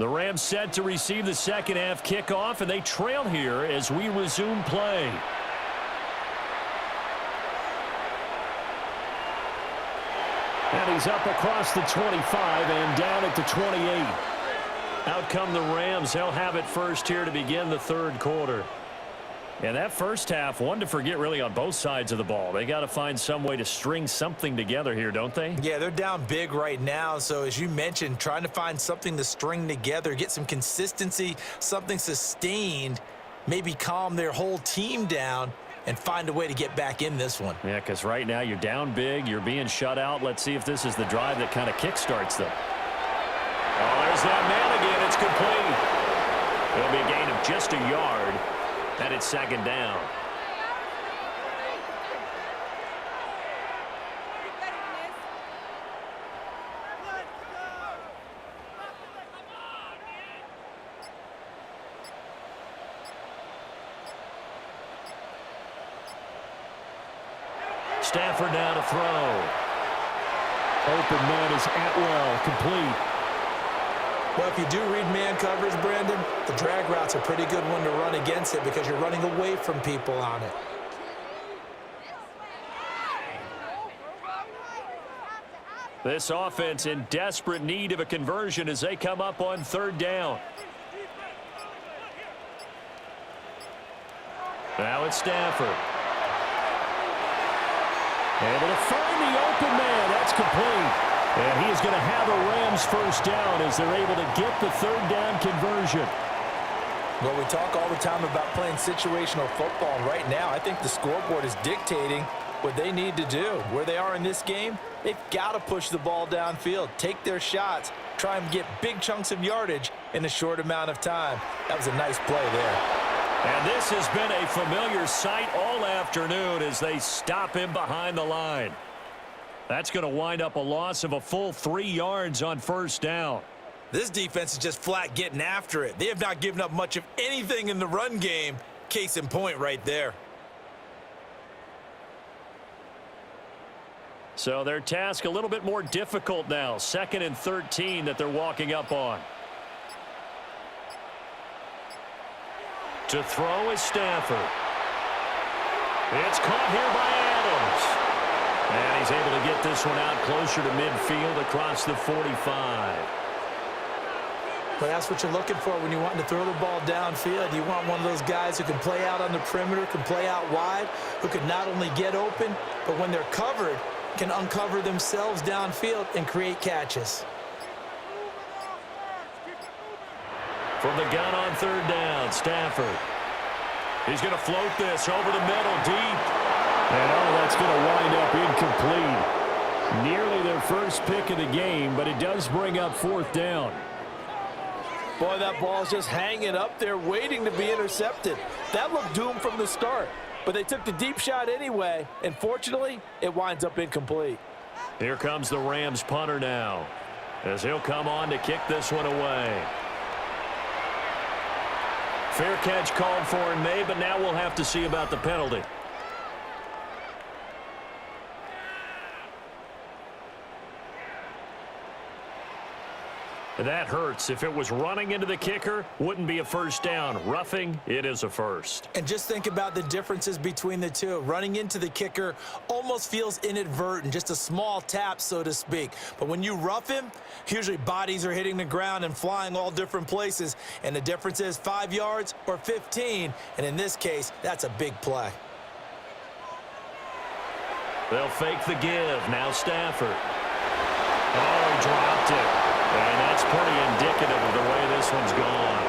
The Rams set to receive the second half kickoff, and they trail here as we resume play. And he's up across the 25 and down at the 28. Out come the Rams. They'll have it first here to begin the third quarter. And that first half, one to forget really on both sides of the ball. They got to find some way to string something together here, don't they? Yeah, they're down big right now. So as you mentioned, trying to find something to string together, get some consistency, something sustained, maybe calm their whole team down and find a way to get back in this one. Yeah, because right now you're down big, you're being shut out. Let's see if this is the drive that kind of kickstarts them. Oh, there's that man again. It's complete. It'll be a gain of just a yard, and it's second down. Stafford now to throw. Open man is Atwell, complete. Well, if you do read man coverage, Brandon, the drag route's a pretty good one to run against it because you're running away from people on it. This offense in desperate need of a conversion as they come up on third down. Now it's Stafford. Able to find the open man. That's complete. And he is going to have a Rams first down as they're able to get the third down conversion. Well, we talk all the time about playing situational football. And right now, I think the scoreboard is dictating what they need to do. Where they are in this game, they've got to push the ball downfield, take their shots, try and get big chunks of yardage in a short amount of time. That was a nice play there. And this has been a familiar sight all afternoon as they stop him behind the line. That's going to wind up a loss of a full 3 yards on first down. This defense is just flat getting after it. They have not given up much of anything in the run game. Case in point right there. So their task a little bit more difficult now. 2nd and 13 that they're walking up on. To throw is Stafford. It's caught here by Adams. And he's able to get this one out closer to midfield across the 45. But that's what you're looking for when you want to throw the ball downfield. You want one of those guys who can play out on the perimeter, can play out wide, who can not only get open, but when they're covered, can uncover themselves downfield and create catches. From the gun on third down, Stafford. He's going to float this over the middle, deep. And that's going to wind up incomplete. Nearly their first pick of the game, but it does bring up fourth down. Boy, that ball's just hanging up there waiting to be intercepted. That looked doomed from the start, but they took the deep shot anyway, and fortunately, it winds up incomplete. Here comes the Rams punter now as he'll come on to kick this one away. Fair catch called for and made, but now we'll have to see about the penalty. That hurts. If it was running into the kicker, wouldn't be a first down. Roughing, it is a first. And just think about the differences between the two. Running into the kicker almost feels inadvertent, just a small tap, so to speak. But when you rough him, usually bodies are hitting the ground and flying all different places. And the difference is 5 yards or 15. And in this case, that's a big play. They'll fake the give. Now Stafford. Oh, he dropped it. And that's pretty indicative of the way this one's gone.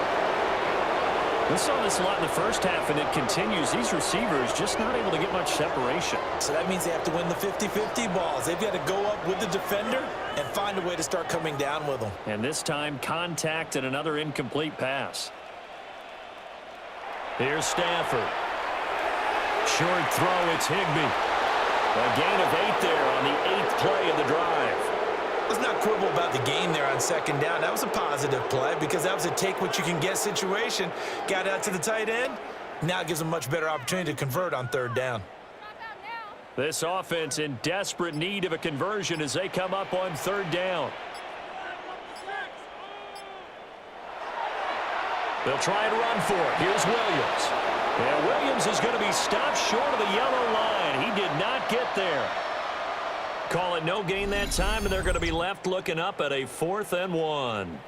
We saw this a lot in the first half, and it continues. These receivers just not able to get much separation. So that means they have to win the 50-50 balls. They've got to go up with the defender and find a way to start coming down with them. And this time, contact and another incomplete pass. Here's Stafford. Short throw, it's Higbee. A gain of 8 there on the 8th play of the drive. Let's not quibble about the gain there on second down. That was a positive play because that was a take-what-you-can-get situation. Got out to the tight end. Now it gives them a much better opportunity to convert on third down. This offense in desperate need of a conversion as they come up on third down. They'll try and run for it. Here's Williams. And Williams is going to be stopped short of the yellow line. He did not get there. Call it no gain that time, and they're going to be left looking up at a 4th and 1.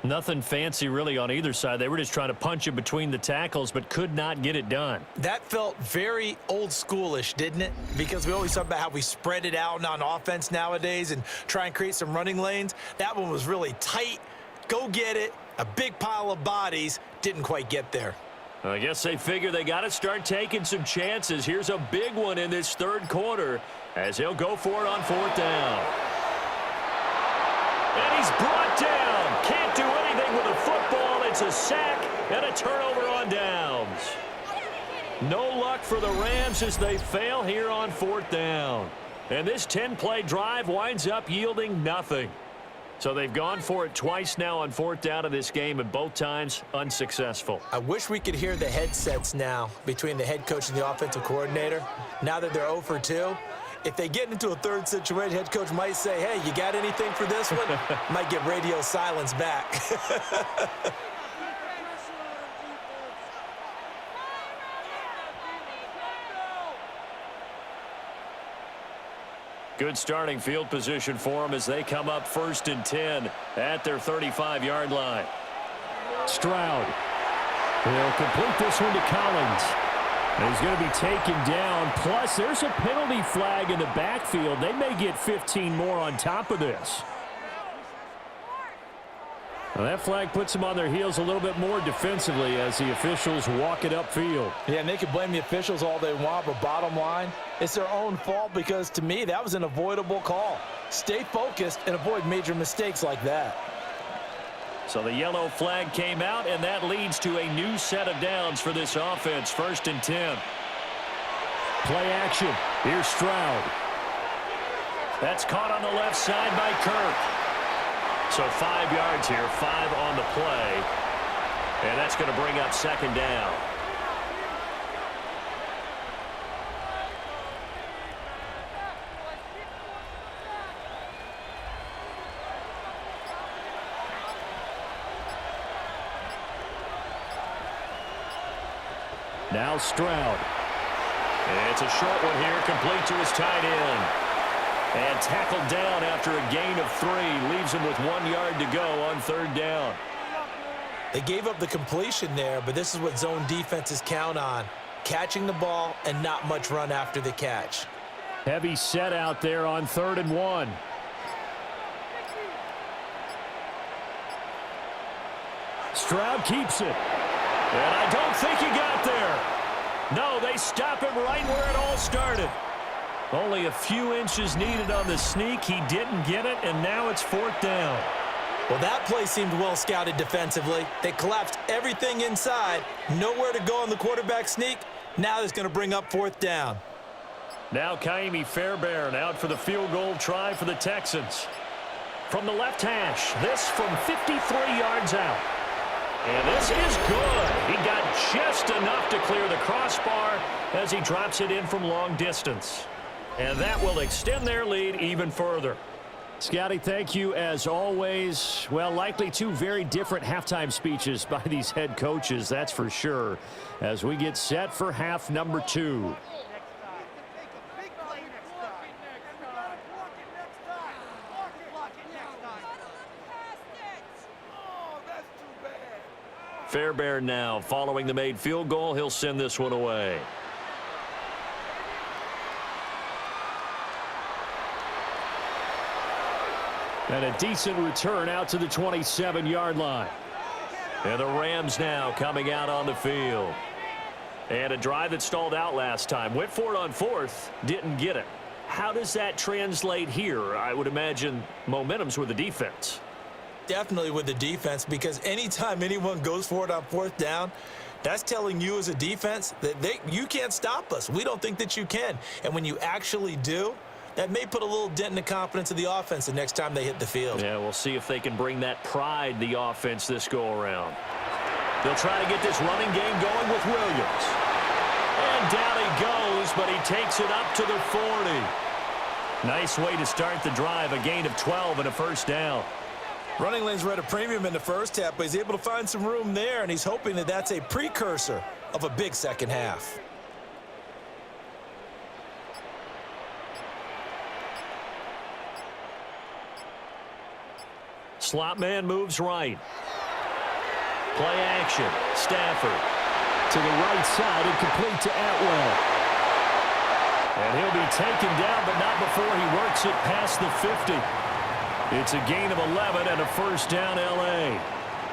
Nothing fancy really on either side. They were just trying to punch it between the tackles, but could not get it done. That felt very old schoolish, didn't it? Because we always talk about how we spread it out on offense nowadays and try and create some running lanes. That one was really tight. Go get it. A big pile of bodies. Didn't quite get there. I guess they figure they got to start taking some chances. Here's a big one in this 3rd quarter as he'll go for it on 4th down. And he's brought down. Can't do anything with a football. It's a sack and a turnover on downs. No luck for the Rams as they fail here on 4th down. And this 10-play drive winds up yielding nothing. So they've gone for it twice now on 4th down in this game, and both times unsuccessful. I wish we could hear the headsets now between the head coach and the offensive coordinator. Now that they're 0 for 2, if they get into a 3rd situation, head coach might say, hey, you got anything for this one? Might get radio silence back. Good starting field position for them as they come up 1st and 10 at their 35-yard line. Stroud. He'll complete this one to Collins. And he's going to be taken down. Plus, there's a penalty flag in the backfield. They may get 15 more on top of this. Well, that flag puts them on their heels a little bit more defensively as the officials walk it upfield. Yeah, and they can blame the officials all they want, but bottom line, it's their own fault because, to me, that was an avoidable call. Stay focused and avoid major mistakes like that. So the yellow flag came out, and that leads to a new set of downs for this offense. 1st and 10. Play action. Here's Stroud. That's caught on the left side by Kirk. So 5 yards here, 5 on the play. And that's going to bring up 2nd down. Now Stroud. It's a short one here, complete to his tight end. And tackled down after a gain of 3. Leaves him with 1 yard to go on 3rd down. They gave up the completion there, but this is what zone defenses count on. Catching the ball and not much run after the catch. Heavy set out there on 3rd and 1. Stroud keeps it. And I don't think he got there. No, they stop him right where it all started. Only a few inches needed on the sneak. He didn't get it, and now it's 4th down. Well, that play seemed well scouted defensively. They collapsed everything inside. Nowhere to go on the quarterback sneak. Now it's going to bring up 4th down. Now Kaimi Fairbairn out for the field goal try for the Texans. From the left hash, this from 53 yards out. And this is good. He got just enough to clear the crossbar as he drops it in from long distance. And that will extend their lead even further. Scotty, thank you as always. Well, likely 2 very different halftime speeches by these head coaches, that's for sure, as we get set for half number 2. Fairbairn now following the made field goal. He'll send this one away. And a decent return out to the 27-yard line. And the Rams now coming out on the field. And a drive that stalled out last time. Went for it on 4th, didn't get it. How does that translate here? I would imagine momentum's with the defense. Definitely with the defense, because anytime anyone goes for it on 4th down, that's telling you as a defense that you can't stop us. We don't think that you can. And when you actually do, that may put a little dent in the confidence of the offense the next time they hit the field. Yeah, we'll see if they can bring that pride, the offense, this go-around. They'll try to get this running game going with Williams. And down he goes, but he takes it up to the 40. Nice way to start the drive, a gain of 12 and a 1st down. Running lanes were at a premium in the first half, but he's able to find some room there, and he's hoping that that's a precursor of a big second half. Slot man moves right. Play action. Stafford to the right side and complete to Atwell. And he'll be taken down, but not before he works it past the 50. It's a gain of 11 and a first down, L.A.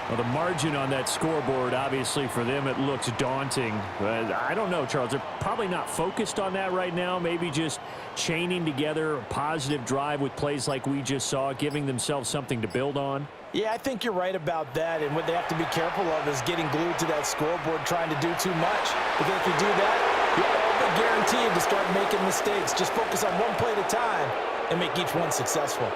Well, the margin on that scoreboard, obviously, for them, it looks daunting. But I don't know, Charles. They're probably not focused on that right now. Maybe just chaining together a positive drive with plays like we just saw, giving themselves something to build on. Yeah, I think you're right about that. And what they have to be careful of is getting glued to that scoreboard, trying to do too much. Because if you do that, you're all but guaranteed to start making mistakes. Just focus on one play at a time and make each one successful.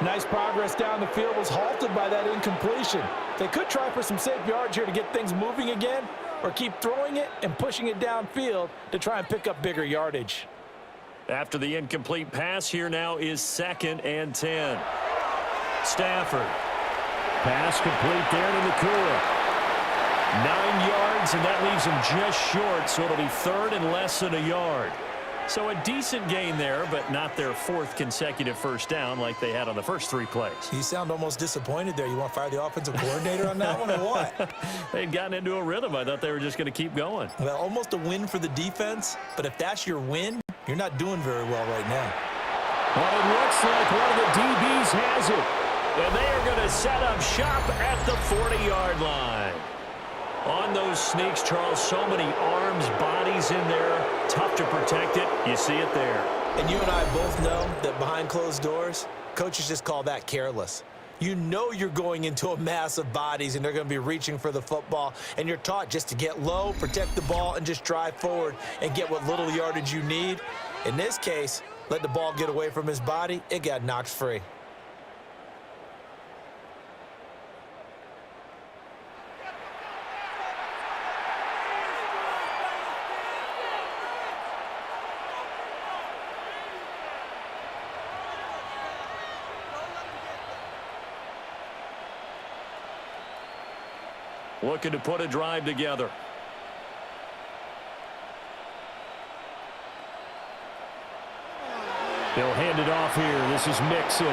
Nice progress down the field was halted by that incompletion. They could try for some safe yards here to get things moving again, or keep throwing it and pushing it downfield to try and pick up bigger yardage. After the incomplete pass, here now is 2nd and 10. Stafford. Pass complete there to Nakua. 9 yards, and that leaves him just short, so it'll be 3rd and less than a yard. So a decent gain there, but not their 4th consecutive first down like they had on the first 3 plays. You sound almost disappointed there. You want to fire the offensive coordinator on that one or what? They'd gotten into a rhythm. I thought they were just going to keep going. Well, almost a win for the defense, but if that's your win, you're not doing very well right now. Well, it looks like one of the DBs has it. And they are going to set up shop at the 40-yard line. On those sneaks, Charles, so many arms, bodies in there. Tough to protect it. You see it there. And you and I both know that behind closed doors, coaches just call that careless. You know you're going into a mass of bodies, and they're going to be reaching for the football, and you're taught just to get low, protect the ball, and just drive forward and get what little yardage you need. In this case, let the ball get away from his body. It got knocked free. Looking to put a drive together. They'll hand it off here. This is Mixon.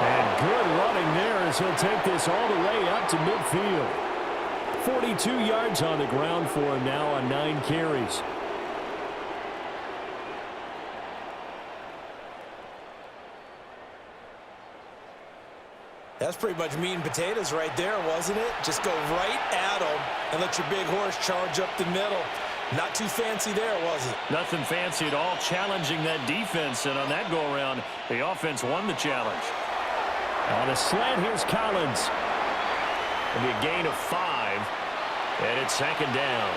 And good running there as he'll take this all the way up to midfield. 42 yards on the ground for him now on 9 carries. That's pretty much meat and potatoes right there, wasn't it? Just go right at them and let your big horse charge up the middle. Not too fancy there, was it? Nothing fancy at all, challenging that defense. And on that go-around, the offense won the challenge. On a slant, here's Collins. It'll be a gain of 5, and it's 2nd down.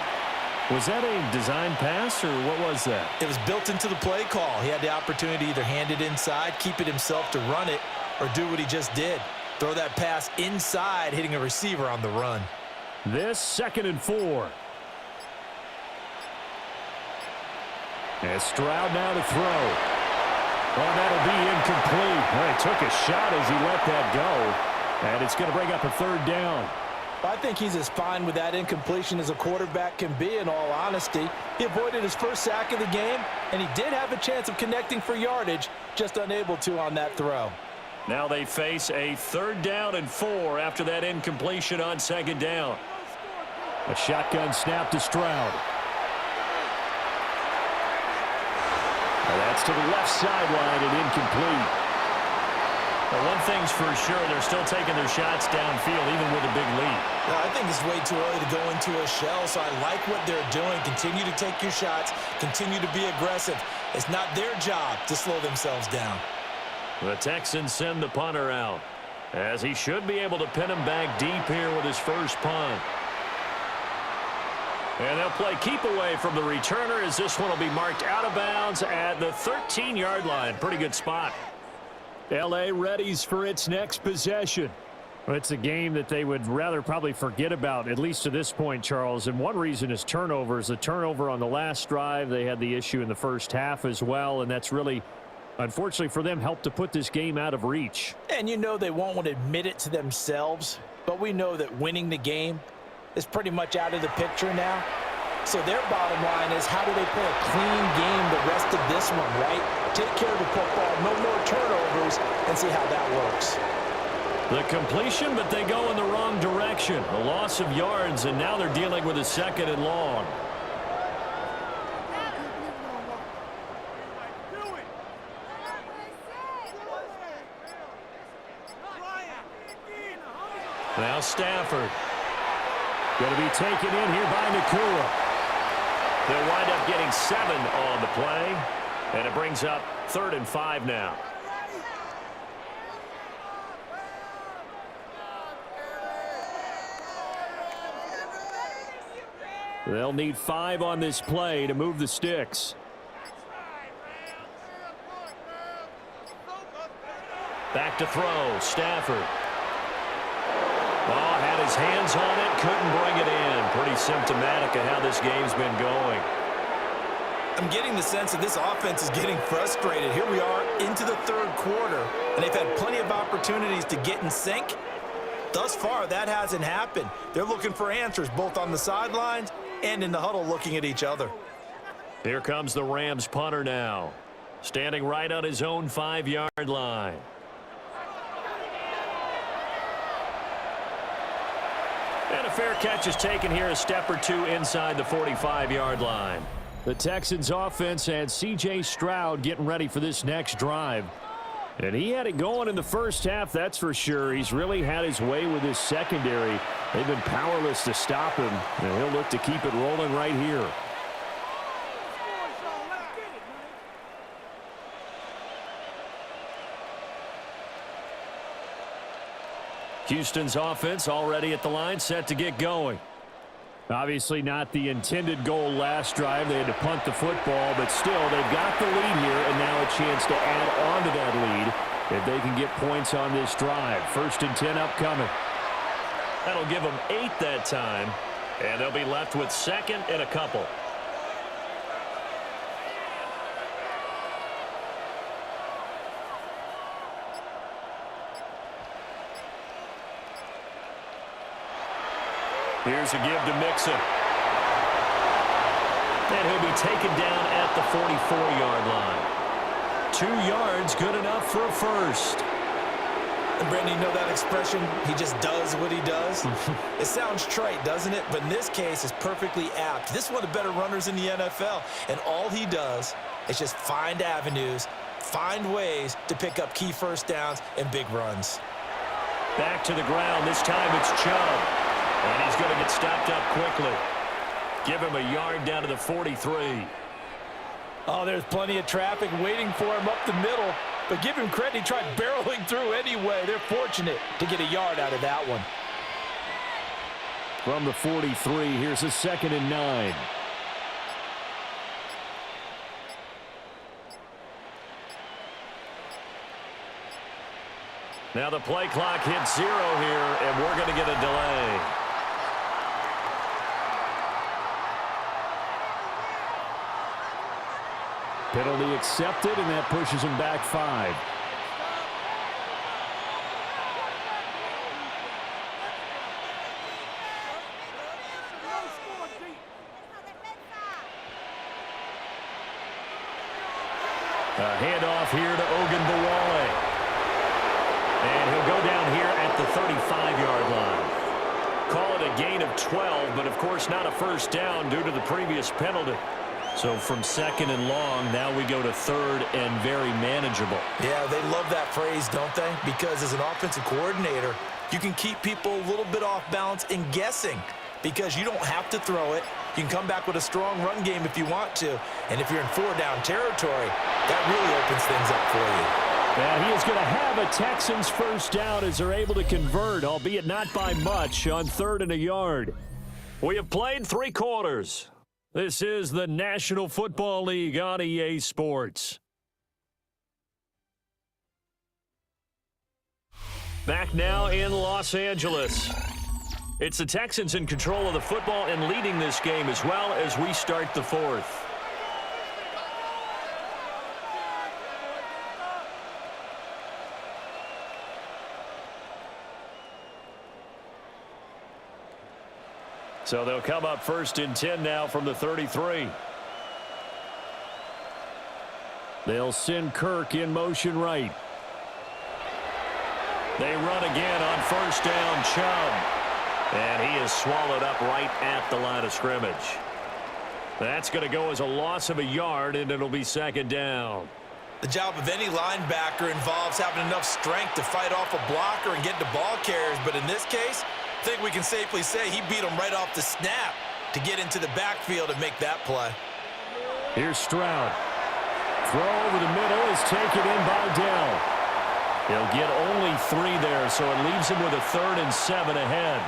Was that a design pass, or what was that? It was built into the play call. He had the opportunity to either hand it inside, keep it himself to run it, or do what he just did. Throw that pass inside, hitting a receiver on the run. This 2nd and 4. And Stroud now to throw. Well, that'll be incomplete. Well, he took a shot as he let that go. And it's going to bring up a 3rd down. I think he's as fine with that incompletion as a quarterback can be, in all honesty. He avoided his first sack of the game, and he did have a chance of connecting for yardage, just unable to on that throw. Now they face a 3rd down and 4 after that incompletion on 2nd down. A shotgun snap to Stroud. And that's to the left sideline and incomplete. Well, one thing's for sure, they're still taking their shots downfield, even with a big lead. No, I think it's way too early to go into a shell, so I like what they're doing. Continue to take your shots. Continue to be aggressive. It's not their job to slow themselves down. The Texans send the punter out, as he should be able to pin him back deep here with his first punt. And they'll play keep away from the returner, as this one will be marked out of bounds at the 13-yard line. Pretty good spot. L.A. readies for its next possession. Well, it's a game that they would rather probably forget about, at least to this point, Charles. And one reason is turnovers. The turnover on the last drive, they had the issue in the first half as well, and that's really unfortunately for them, helped to put this game out of reach. And you know they won't want to admit it to themselves, but we know that winning the game is pretty much out of the picture now. So their bottom line is, how do they play a clean game the rest of this one, right? Take care of the football, no more turnovers, and see how that works. The completion, but they go in the wrong direction. A loss of yards, and now they're dealing with a 2nd and long. Now Stafford. Going to be taken in here by Nakua. They'll wind up getting 7 on the play, and it brings up 3rd and 5 now. They'll need 5 on this play to move the sticks. Back to throw, Stafford. Oh, had his hands on it, couldn't bring it in. Pretty symptomatic of how this game's been going. I'm getting the sense that this offense is getting frustrated. Here we are into the 3rd quarter, and they've had plenty of opportunities to get in sync. Thus far, that hasn't happened. They're looking for answers both on the sidelines and in the huddle looking at each other. Here comes the Rams punter now, standing right on his own 5-yard line. And a fair catch is taken here, a step or 2 inside the 45-yard line. The Texans offense and C.J. Stroud getting ready for this next drive. And he had it going in the first half, that's for sure. He's really had his way with his secondary. They've been powerless to stop him, and he'll look to keep it rolling right here. Houston's offense already at the line, set to get going. Obviously not the intended goal last drive. They had to punt the football, but still, they've got the lead here, and now a chance to add on to that lead if they can get points on this drive. 1st and 10 upcoming. That'll give them 8 that time, and they'll be left with 2nd and a couple. Here's a give to Mixon. And he'll be taken down at the 44-yard line. 2 yards, good enough for a first. And Brandon, you know that expression, he just does what he does? It sounds trite, doesn't it? But in this case, it's perfectly apt. This is one of the better runners in the NFL. And all he does is just find avenues, find ways to pick up key first downs and big runs. Back to the ground. This time it's Chubb. And he's going to get stopped up quickly. Give him a yard down to the 43. Oh, there's plenty of traffic waiting for him up the middle. But give him credit, he tried barreling through anyway. They're fortunate to get a yard out of that one. From the 43, here's a 2nd and 9. Now the play clock hits 0 here, and we're going to get a delay. Penalty accepted, and that pushes him back 5. A handoff here to Ogunbowale. And he'll go down here at the 35-yard line. Call it a gain of 12, but of course not a first down due to the previous penalty. So from 2nd and long, now we go to 3rd and very manageable. Yeah, they love that phrase, don't they? Because as an offensive coordinator, you can keep people a little bit off balance and guessing because you don't have to throw it. You can come back with a strong run game if you want to. And if you're in 4-down territory, that really opens things up for you. And he is going to have a Texans first down as they're able to convert, albeit not by much, on 3rd and a yard. We have played 3 quarters. This is the National Football League on EA Sports. Back now in Los Angeles. It's the Texans in control of the football and leading this game as well as we start the 4th. So they'll come up 1st and 10 now from the 33. They'll send Kirk in motion right. They run again on 1st down, Chubb. And he is swallowed up right at the line of scrimmage. That's going to go as a loss of a yard, and it'll be 2nd down. The job of any linebacker involves having enough strength to fight off a blocker and get to ball carriers. But in this case, I think we can safely say he beat him right off the snap to get into the backfield and make that play. Here's Stroud. Throw over the middle is taken in by Dell. He'll get only 3 there, so it leaves him with a 3rd and 7 ahead.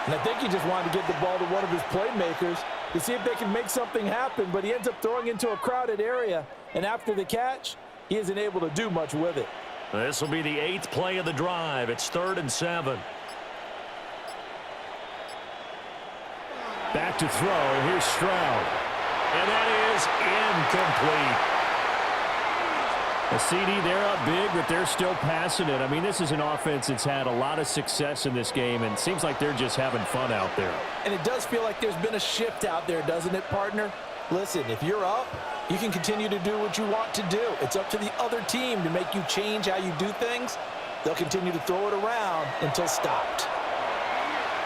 And I think he just wanted to get the ball to one of his playmakers to see if they can make something happen, but he ends up throwing into a crowded area, and after the catch, he isn't able to do much with it. This will be the 8th play of the drive. It's 3rd and 7. Back to throw. Here's Stroud. And that is incomplete. A CD, they're up big, but they're still passing it. I mean, this is an offense that's had a lot of success in this game, and it seems like they're just having fun out there. And it does feel like there's been a shift out there, doesn't it, partner? Listen, if you're up, you can continue to do what you want to do. It's up to the other team to make you change how you do things. They'll continue to throw it around until stopped.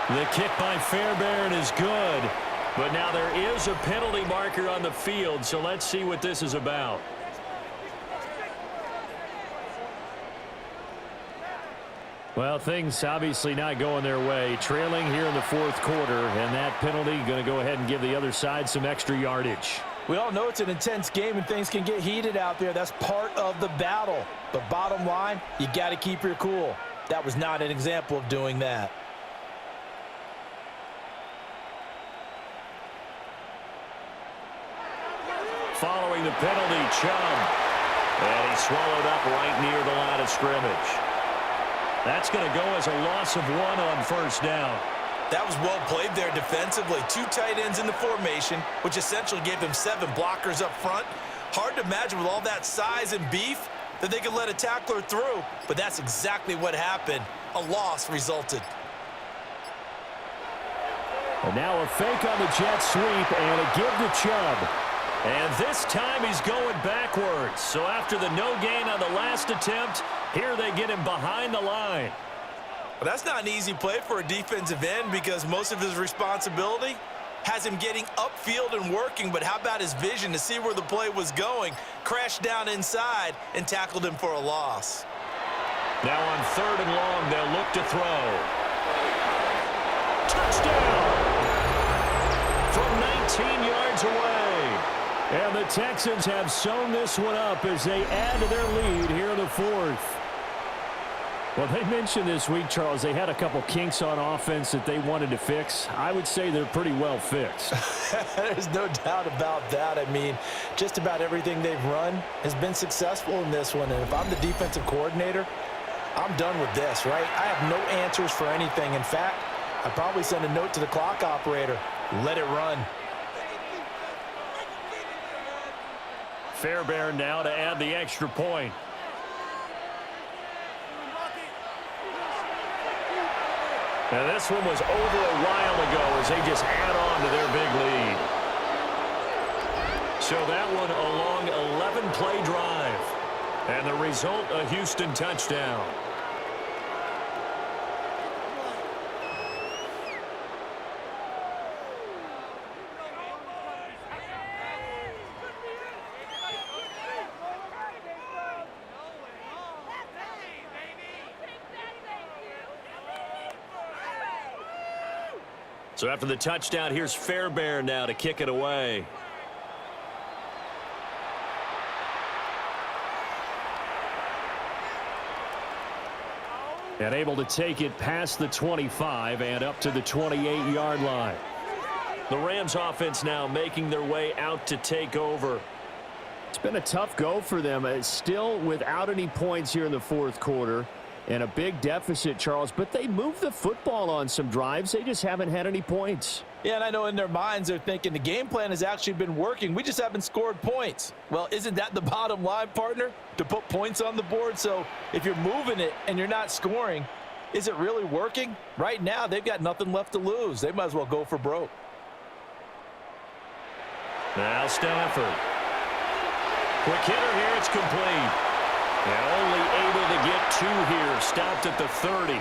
The kick by Fairbairn is good, but now there is a penalty marker on the field, so let's see what this is about. Well, things obviously not going their way. Trailing here in the 4th quarter, and that penalty going to go ahead and give the other side some extra yardage. We all know it's an intense game and things can get heated out there. That's part of the battle. But bottom line, you got to keep your cool. That was not an example of doing that. Following the penalty, Chubb. And he's swallowed up right near the line of scrimmage. That's going to go as a loss of 1 on 1st down. That was well played there defensively. 2 tight ends in the formation, which essentially gave them 7 blockers up front. Hard to imagine with all that size and beef that they could let a tackler through, but that's exactly what happened. A loss resulted. And now a fake on the jet sweep and a give to Chubb. And this time he's going backwards. So after the no gain on the last attempt, here they get him behind the line. Well, that's not an easy play for a defensive end because most of his responsibility has him getting upfield and working. But how about his vision to see where the play was going? Crashed down inside and tackled him for a loss. Now on 3rd and long, they'll look to throw. Touchdown! From 19 yards away. And the Texans have sewn this one up as they add to their lead here in the 4th. Well, they mentioned this week, Charles, they had a couple kinks on offense that they wanted to fix. I would say they're pretty well fixed. There's no doubt about that. I mean, just about everything they've run has been successful in this one. And if I'm the defensive coordinator, I'm done with this, right? I have no answers for anything. In fact, I'd probably send a note to the clock operator. Let it run. Fairbairn now to add the extra point. And this one was over a while ago as they just add on to their big lead. So that one a long 11-play drive. And the result, a Houston touchdown. So after the touchdown, here's Fairbairn now to kick it away. And able to take it past the 25 and up to the 28-yard line. The Rams offense now making their way out to take over. It's been a tough go for them. Still without any points here in the 4th quarter. And a big deficit, Charles, but they moved the football on some drives. They just haven't had any points. Yeah, and I know in their minds they're thinking the game plan has actually been working. We just haven't scored points. Well, isn't that the bottom line, partner? To put points on the board. So if you're moving it and you're not scoring, Is it really working? Right now, they've got nothing left to lose. They might as well go for broke. Now Stafford. Quick hitter here. It's complete. And only able to get 2 here. Stopped at the 30.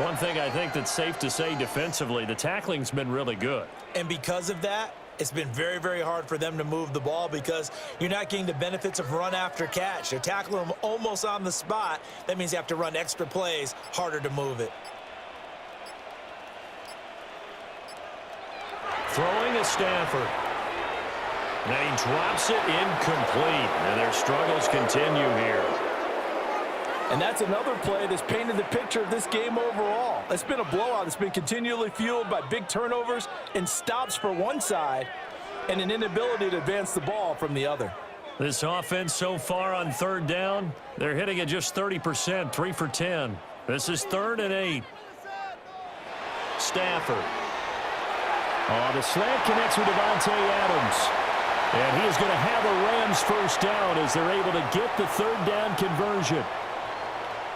One thing I think that's safe to say defensively, the tackling's been really good. And because of that, it's been very, very hard for them to move the ball because you're not getting the benefits of run after catch. They're tackling them almost on the spot. That means you have to run extra plays, harder to move it. Throwing is Stafford. And he drops it incomplete. And their struggles continue here. And that's another play that's painted the picture of this game overall. It's been a blowout. It's been continually fueled by big turnovers and stops for one side and an inability to advance the ball from the other. This offense so far on 3rd down, they're hitting at just 30%, 3 for 10. This is 3rd and 8. Stafford. Oh, the slant connects with Devontae Adams. And he is going to have a Rams first down as they're able to get the 3rd down conversion.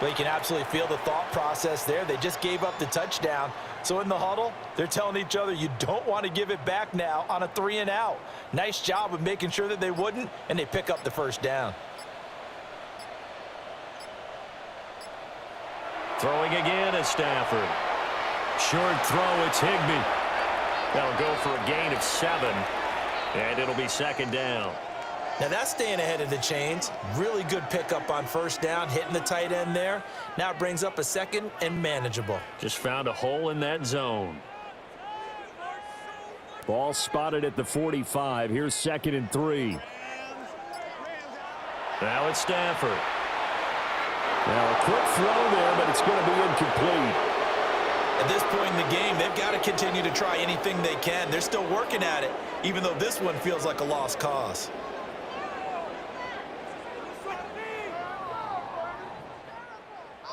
But you can absolutely feel the thought process there. They just gave up the touchdown. So in the huddle, they're telling each other, you don't want to give it back now on a 3 and out. Nice job of making sure that they wouldn't, and they pick up the first down. Throwing again is Stafford. Short throw, it's Higbee. That'll go for a gain of 7, and it'll be 2nd down. Now that's staying ahead of the chains. Really good pickup on first down, hitting the tight end there. Now it brings up a 2nd and manageable. Just found a hole in that zone. Ball spotted at the 45. Here's 2nd and 3. Now it's Stafford. Now a quick throw there, but it's going to be incomplete. At this point in the game, they've got to continue to try anything they can. They're still working at it, even though this one feels like a lost cause.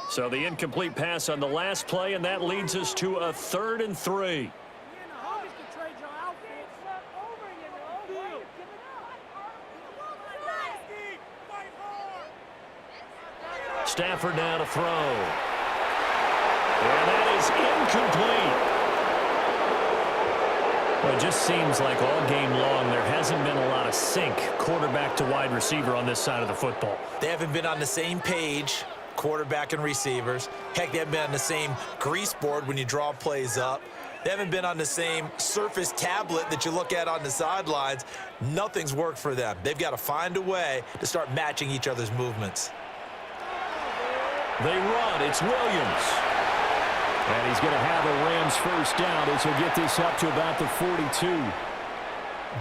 So the incomplete pass on the last play, and that leads us to a 3rd and 3. Stafford now to throw. And that is incomplete. Well, it just seems like all game long there hasn't been a lot of sync quarterback to wide receiver on this side of the football. They haven't been on the same page, quarterback and receivers. Heck, they haven't been on the same grease board when you draw plays up. They haven't been on the same Surface tablet that you look at on the sidelines. Nothing's worked for them. They've got to find a way to start matching each other's movements. They run. It's Williams. And he's going to have a Rams first down as he'll get this up to about the 42.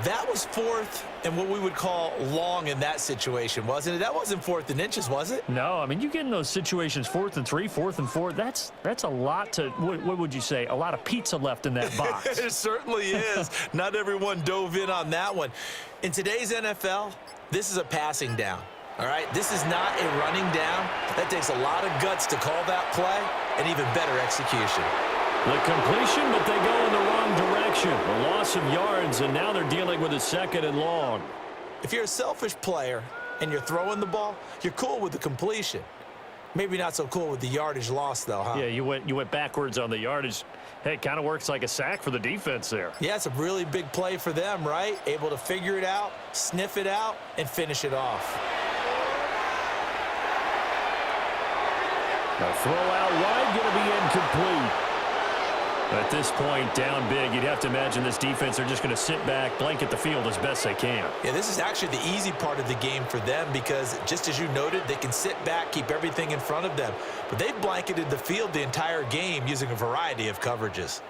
That was 4th and what we would call long in that situation, wasn't it? That wasn't 4th and inches, was it? No, I mean, you get in those situations 4th and 3, 4th and 4. That's a lot to, what would you say, a lot of pizza left in that box. It certainly is. Not everyone dove in on that one. In today's NFL, this is a passing down. All right, this is not a running down. That takes a lot of guts to call that play and even better execution. The completion, but they go in the wrong direction. A loss of yards, and now they're dealing with a 2nd and long. If you're a selfish player and you're throwing the ball, you're cool with the completion. Maybe not so cool with the yardage loss, though, huh? Yeah, you went backwards on the yardage. Hey, it kind of works like a sack for the defense there. Yeah, it's a really big play for them, right? Able to figure it out, sniff it out, and finish it off. A throw out wide, going to be incomplete. At this point, down big, you'd have to imagine this defense, they're just going to sit back, blanket the field as best they can. Yeah, this is actually the easy part of the game for them because, just as you noted, they can sit back, keep everything in front of them. But they've blanketed the field the entire game using a variety of coverages.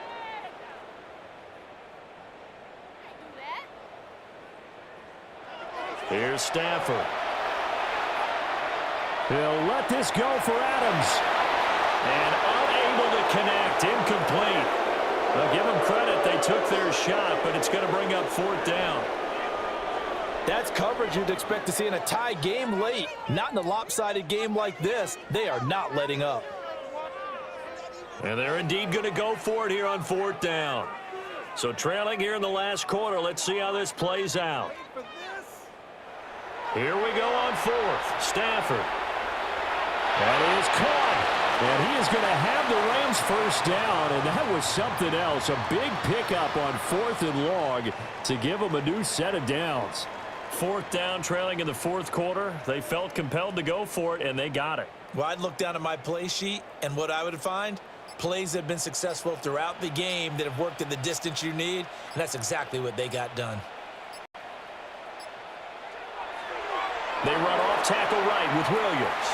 Here's Stafford. He'll let this go for Adams. And unable to connect, incomplete. I'll give them credit, they took their shot, but it's going to bring up 4th down. That's coverage you'd expect to see in a tie game late. Not in a lopsided game like this. They are not letting up. And they're indeed going to go for it here on 4th down. So trailing here in the last quarter, let's see how this plays out. Here we go on 4th. Stafford. That is caught. And he is going to have the Rams first down, and that was something else. A big pickup on 4th and long to give them a new set of downs. 4th down, trailing in the 4th quarter. They felt compelled to go for it, and they got it. Well, I'd look down at my play sheet, and what I would find, plays that have been successful throughout the game that have worked in the distance you need, and that's exactly what they got done. They run off tackle right with Williams.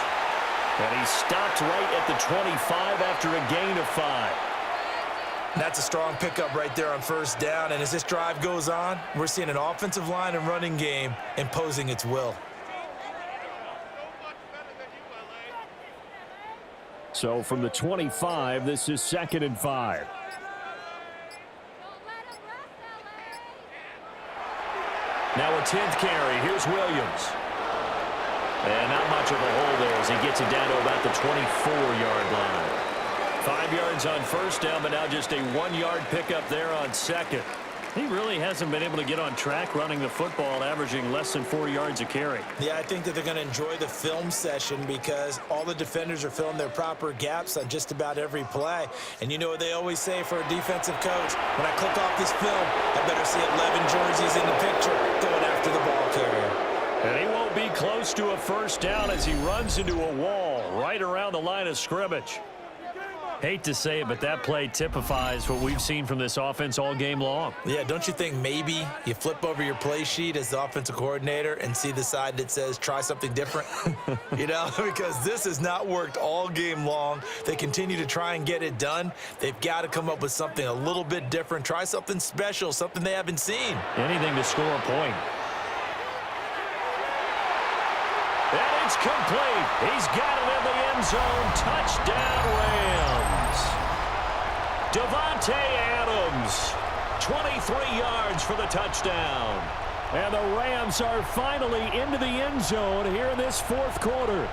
And he stopped right at the 25 after a gain of 5. That's a strong pickup right there on 1st down, and as this drive goes on, we're seeing an offensive line and running game imposing its will. So from the 25, this is 2nd and 5. Now a 10th carry. Here's Williams. And not much of a hole there as he gets it down to about the 24-yard line. 5 yards on 1st down, but now just a 1-yard pickup there on 2nd. He really hasn't been able to get on track running the football, averaging less than 4 yards a carry. Yeah, I think that they're going to enjoy the film session because all the defenders are filling their proper gaps on just about every play. And you know what they always say for a defensive coach? When I click off this film, I better see 11 jerseys in the picture going after the ball carrier. And he won't be close to a 1st down as he runs into a wall right around the line of scrimmage. Hate to say it, but that play typifies what we've seen from this offense all game long. Yeah, don't you think maybe you flip over your play sheet as the offensive coordinator and see the side that says try something different? You know, because this has not worked all game long. They continue to try and get it done. They've got to come up with something a little bit different. Try something special, something they haven't seen. Anything to score a point. And it's complete. He's got it in the end zone. Touchdown, Rams. Davante Adams, 23 yards for the touchdown. And the Rams are finally into the end zone here in this 4th quarter.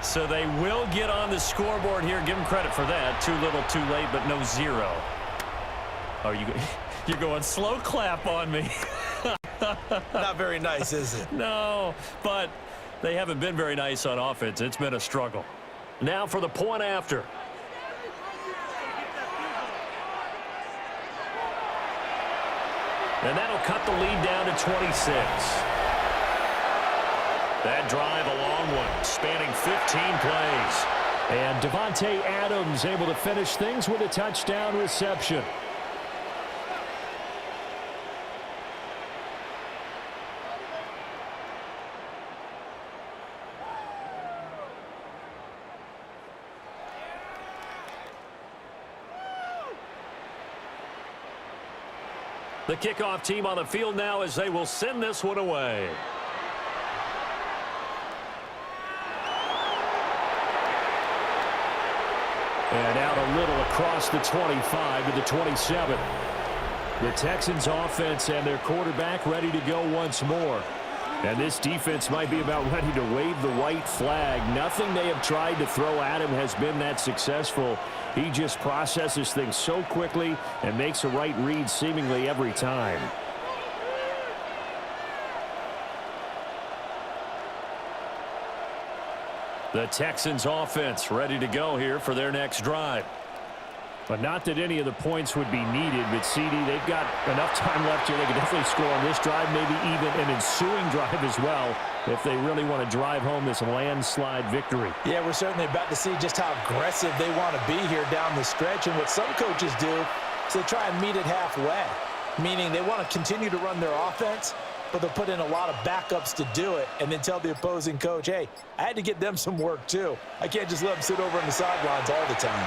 So they will get on the scoreboard here. Give them credit for that. Too little, too late, but no 0. Oh, you're going slow clap on me. Not very nice, is it? No, but they haven't been very nice on offense. It's been a struggle. Now for the point after. And that'll cut the lead down to 26. That drive a long one, spanning 15 plays. And Davante Adams able to finish things with a touchdown reception. The kickoff team on the field now as they will send this one away. And out a little across the 25 to the 27. The Texans offense and their quarterback ready to go once more. And this defense might be about ready to wave the white flag. Nothing they have tried to throw at him has been that successful. He just processes things so quickly and makes a right read seemingly every time. The Texans offense ready to go here for their next drive. But not that any of the points would be needed, but CD, they've got enough time left here. They can definitely score on this drive, maybe even an ensuing drive as well, if they really want to drive home this landslide victory. Yeah, we're certainly about to see just how aggressive they want to be here down the stretch. And what some coaches do is they try and meet it halfway, meaning they want to continue to run their offense, but they'll put in a lot of backups to do it and then tell the opposing coach, hey, I had to get them some work too. I can't just let them sit over on the sidelines all the time.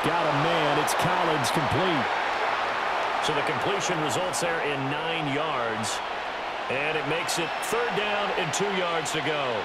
Got a man. It's Collins complete. So the completion results there in 9 yards. And it makes it 3rd down and 2 yards to go.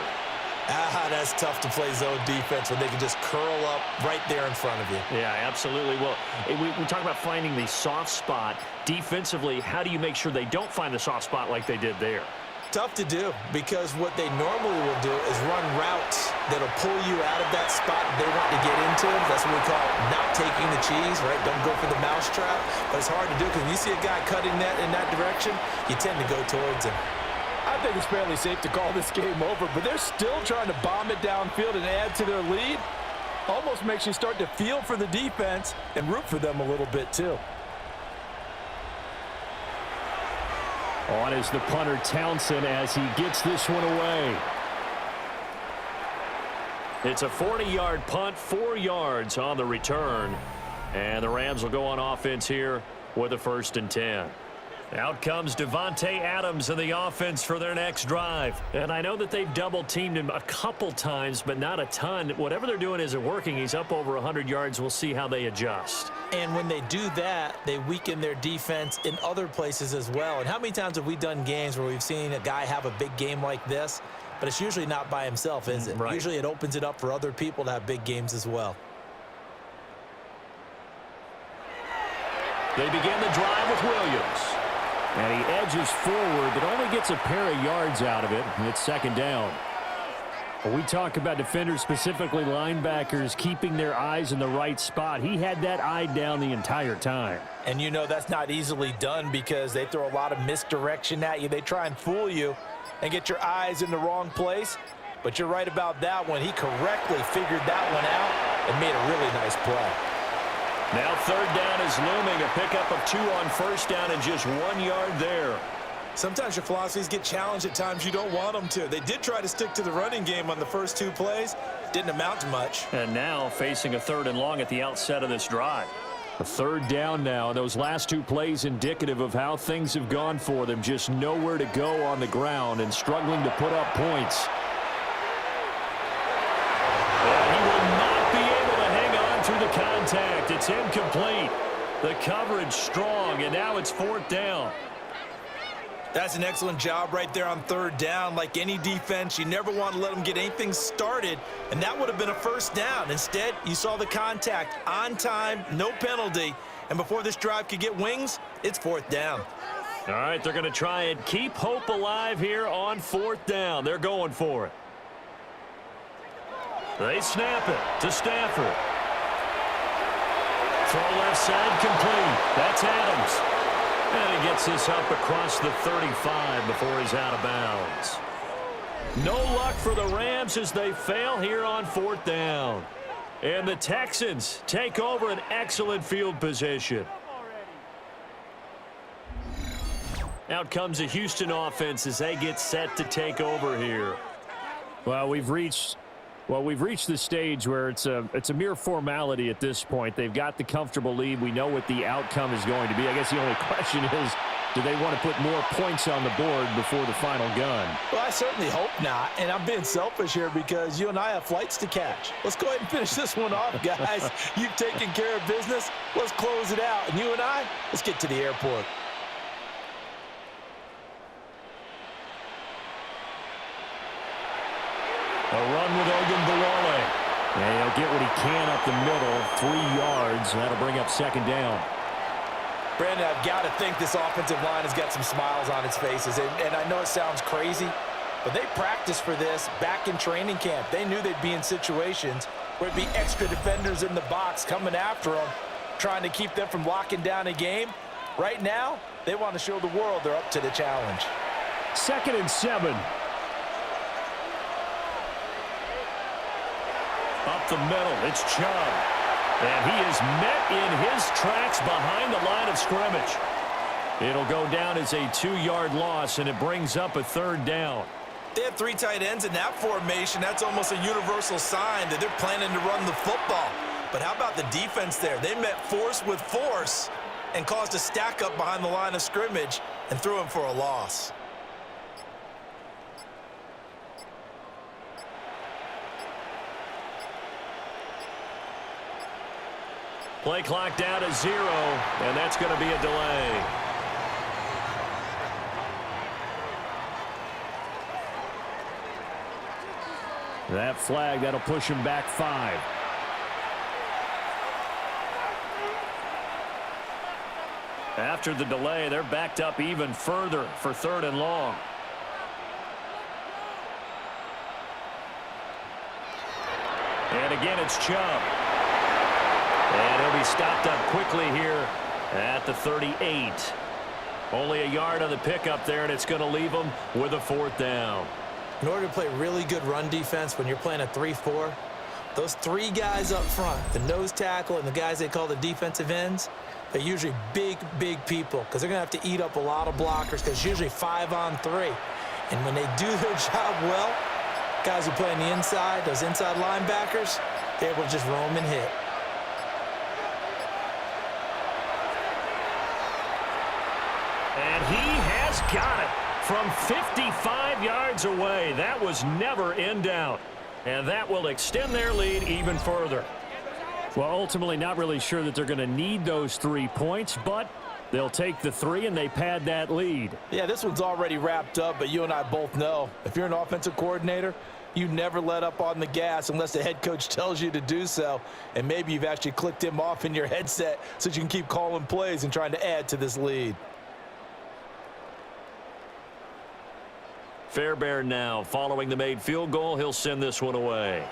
That's tough to play zone defense when they can just curl up right there in front of you. Yeah, absolutely. Well, we talk about finding the soft spot. Defensively, how do you make sure they don't find the soft spot like they did there? Tough to do because what they normally will do is run routes that'll pull you out of that spot they want to get into. That's what we call not taking the cheese, right? Don't go for the mousetrap. But it's hard to do because when you see a guy cutting that in that direction, you tend to go towards him. I I think it's fairly safe to call this game over, but they're still trying to bomb it downfield and add to their lead. Almost makes you start to feel for the defense and root for them a little bit too. On is the punter Townsend as he gets this one away. It's a 40-yard punt, 4 yards on the return. And the Rams will go on offense here with a 1st and 10. Out comes Devontae Adams in the offense for their next drive. And I know that they've double-teamed him a couple times, but not a ton. Whatever they're doing isn't working. He's up over 100 yards. We'll see how they adjust. And when they do that, they weaken their defense in other places as well. And how many times have we done games where we've seen a guy have a big game like this, but it's usually not by himself, is it? Right. Usually it opens it up for other people to have big games as well. They begin the drive with Williams. And he edges forward, but only gets a pair of yards out of it. And it's 2nd down. When we talk about defenders, specifically linebackers, keeping their eyes in the right spot, he had that eye down the entire time. And you know that's not easily done because they throw a lot of misdirection at you. They try and fool you and get your eyes in the wrong place. But you're right about that one. He correctly figured that one out and made a really nice play. Now 3rd down is looming. A pickup of 2 on 1st down and just 1 yard there. Sometimes your philosophies get challenged at times you don't want them to. They did try to stick to the running game on the first 2 plays. Didn't amount to much. And now facing a 3rd and long at the outset of this drive. A 3rd down now. Those last 2 plays indicative of how things have gone for them. Just nowhere to go on the ground and struggling to put up points. And he will not be able to hang on through the contact. It's incomplete. The coverage strong, and now it's 4th down. That's an excellent job right there on 3rd down. Like any defense, you never want to let them get anything started, and that would have been a 1st down. Instead, you saw the contact on time, no penalty, and before this drive could get wings, it's 4th down. All right, they're going to try and keep hope alive here on 4th down. They're going for it. They snap it to Stafford. Throw left side complete. That's Adams. And he gets this up across the 35 before he's out of bounds. No luck for the Rams as they fail here on 4th down. And the Texans take over an excellent field position. Out comes the Houston offense as they get set to take over here. Well, we've reached the stage where it's a mere formality at this point. They've got the comfortable lead. We know what the outcome is going to be. I guess the only question is, do they want to put more points on the board before the final gun? Well, I certainly hope not, and I'm being selfish here because you and I have flights to catch. Let's go ahead and finish this one off, guys. You've taken care of business. Let's close it out. And you and I, let's get to the airport. A run with Ogunbowale. And he'll get what he can up the middle, 3 yards. That'll bring up 2nd down. Brandon, I've got to think this offensive line has got some smiles on its faces. And I know it sounds crazy, but they practiced for this back in training camp. They knew they'd be in situations where it'd be extra defenders in the box coming after them, trying to keep them from locking down a game. Right now, they want to show the world they're up to the challenge. 2nd and 7. Up the middle, it's Chubb. And he is met in his tracks behind the line of scrimmage. It'll go down as a 2-yard loss, and it brings up a 3rd down. They have 3 tight ends in that formation. That's almost a universal sign that they're planning to run the football. But how about the defense there? They met force with force and caused a stack up behind the line of scrimmage and threw him for a loss. Play clock down to 0, and that's going to be a delay. That flag, that'll push him back 5. After the delay, they're backed up even further for 3rd and long. And again, it's Chubb. And he'll be stopped up quickly here at the 38. Only a yard on the pickup there, and it's going to leave them with a 4th down. In order to play really good run defense when you're playing a 3-4, those 3 guys up front, the nose tackle and the guys they call the defensive ends, they're usually big, big people because they're going to have to eat up a lot of blockers because it's usually 5-on-3. And when they do their job well, guys who play on the inside, those inside linebackers, they're able to just roam and hit. And he has got it from 55 yards away. That was never in doubt. And that will extend their lead even further. Well, ultimately not really sure that they're going to need those 3 points, but they'll take the 3 and they pad that lead. Yeah, this one's already wrapped up, but you and I both know if you're an offensive coordinator, you never let up on the gas unless the head coach tells you to do so. And maybe you've actually clicked him off in your headset so you can keep calling plays and trying to add to this lead. Fairbairn now following the made field goal. He'll send this one away.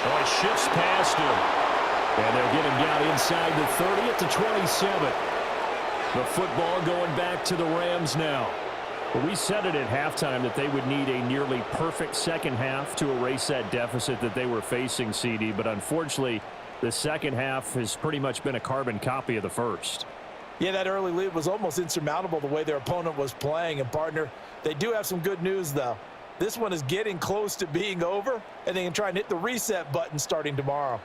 Oh, it shifts past him. And they'll get him down inside the 30 at the 27. The football going back to the Rams now. Well, we said it at halftime that they would need a nearly perfect second half to erase that deficit that they were facing, CD. But unfortunately, the second half has pretty much been a carbon copy of the first. Yeah, that early lead was almost insurmountable the way their opponent was playing. And, partner, they do have some good news, though. This one is getting close to being over, and they can try and hit the reset button starting tomorrow.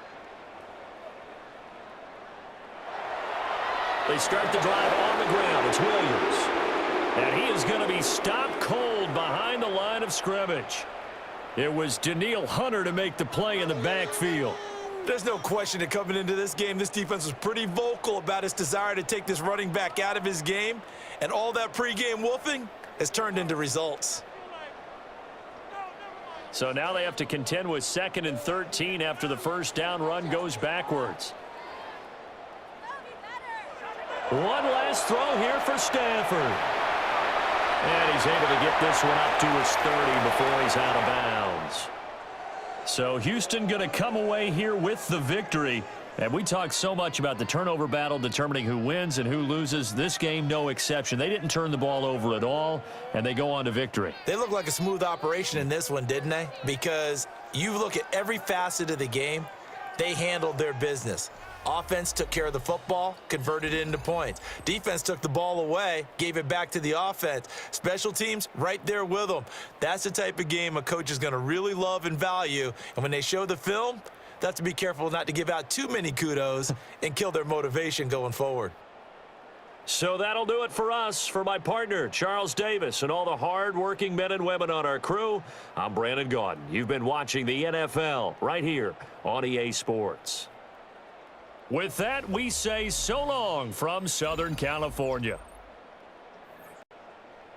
They start the drive on the ground. It's Williams. And he is going to be stopped cold behind the line of scrimmage. It was Danielle Hunter to make the play in the backfield. There's no question that coming into this game, this defense was pretty vocal about its desire to take this running back out of his game, and all that pregame wolfing has turned into results. So now they have to contend with 2nd and 13 after the first down run goes backwards. One last throw here for Stafford. And he's able to get this one up to his 30 before he's out of bounds. So Houston going to come away here with the victory. And we talked so much about the turnover battle determining who wins and who loses. This game, no exception. They didn't turn the ball over at all, and they go on to victory. They look like a smooth operation in this one, didn't they? Because you look at every facet of the game, they handled their business. Offense took care of the football, converted it into points. Defense took the ball away, gave it back to the offense. Special teams, right there with them. That's the type of game a coach is going to really love and value. And when they show the film, they have to be careful not to give out too many kudos and kill their motivation going forward. So that'll do it for us. For my partner, Charles Davis, and all the hard-working men and women on our crew, I'm Brandon Gaudin. You've been watching the NFL right here on EA Sports. With that, we say so long from Southern California.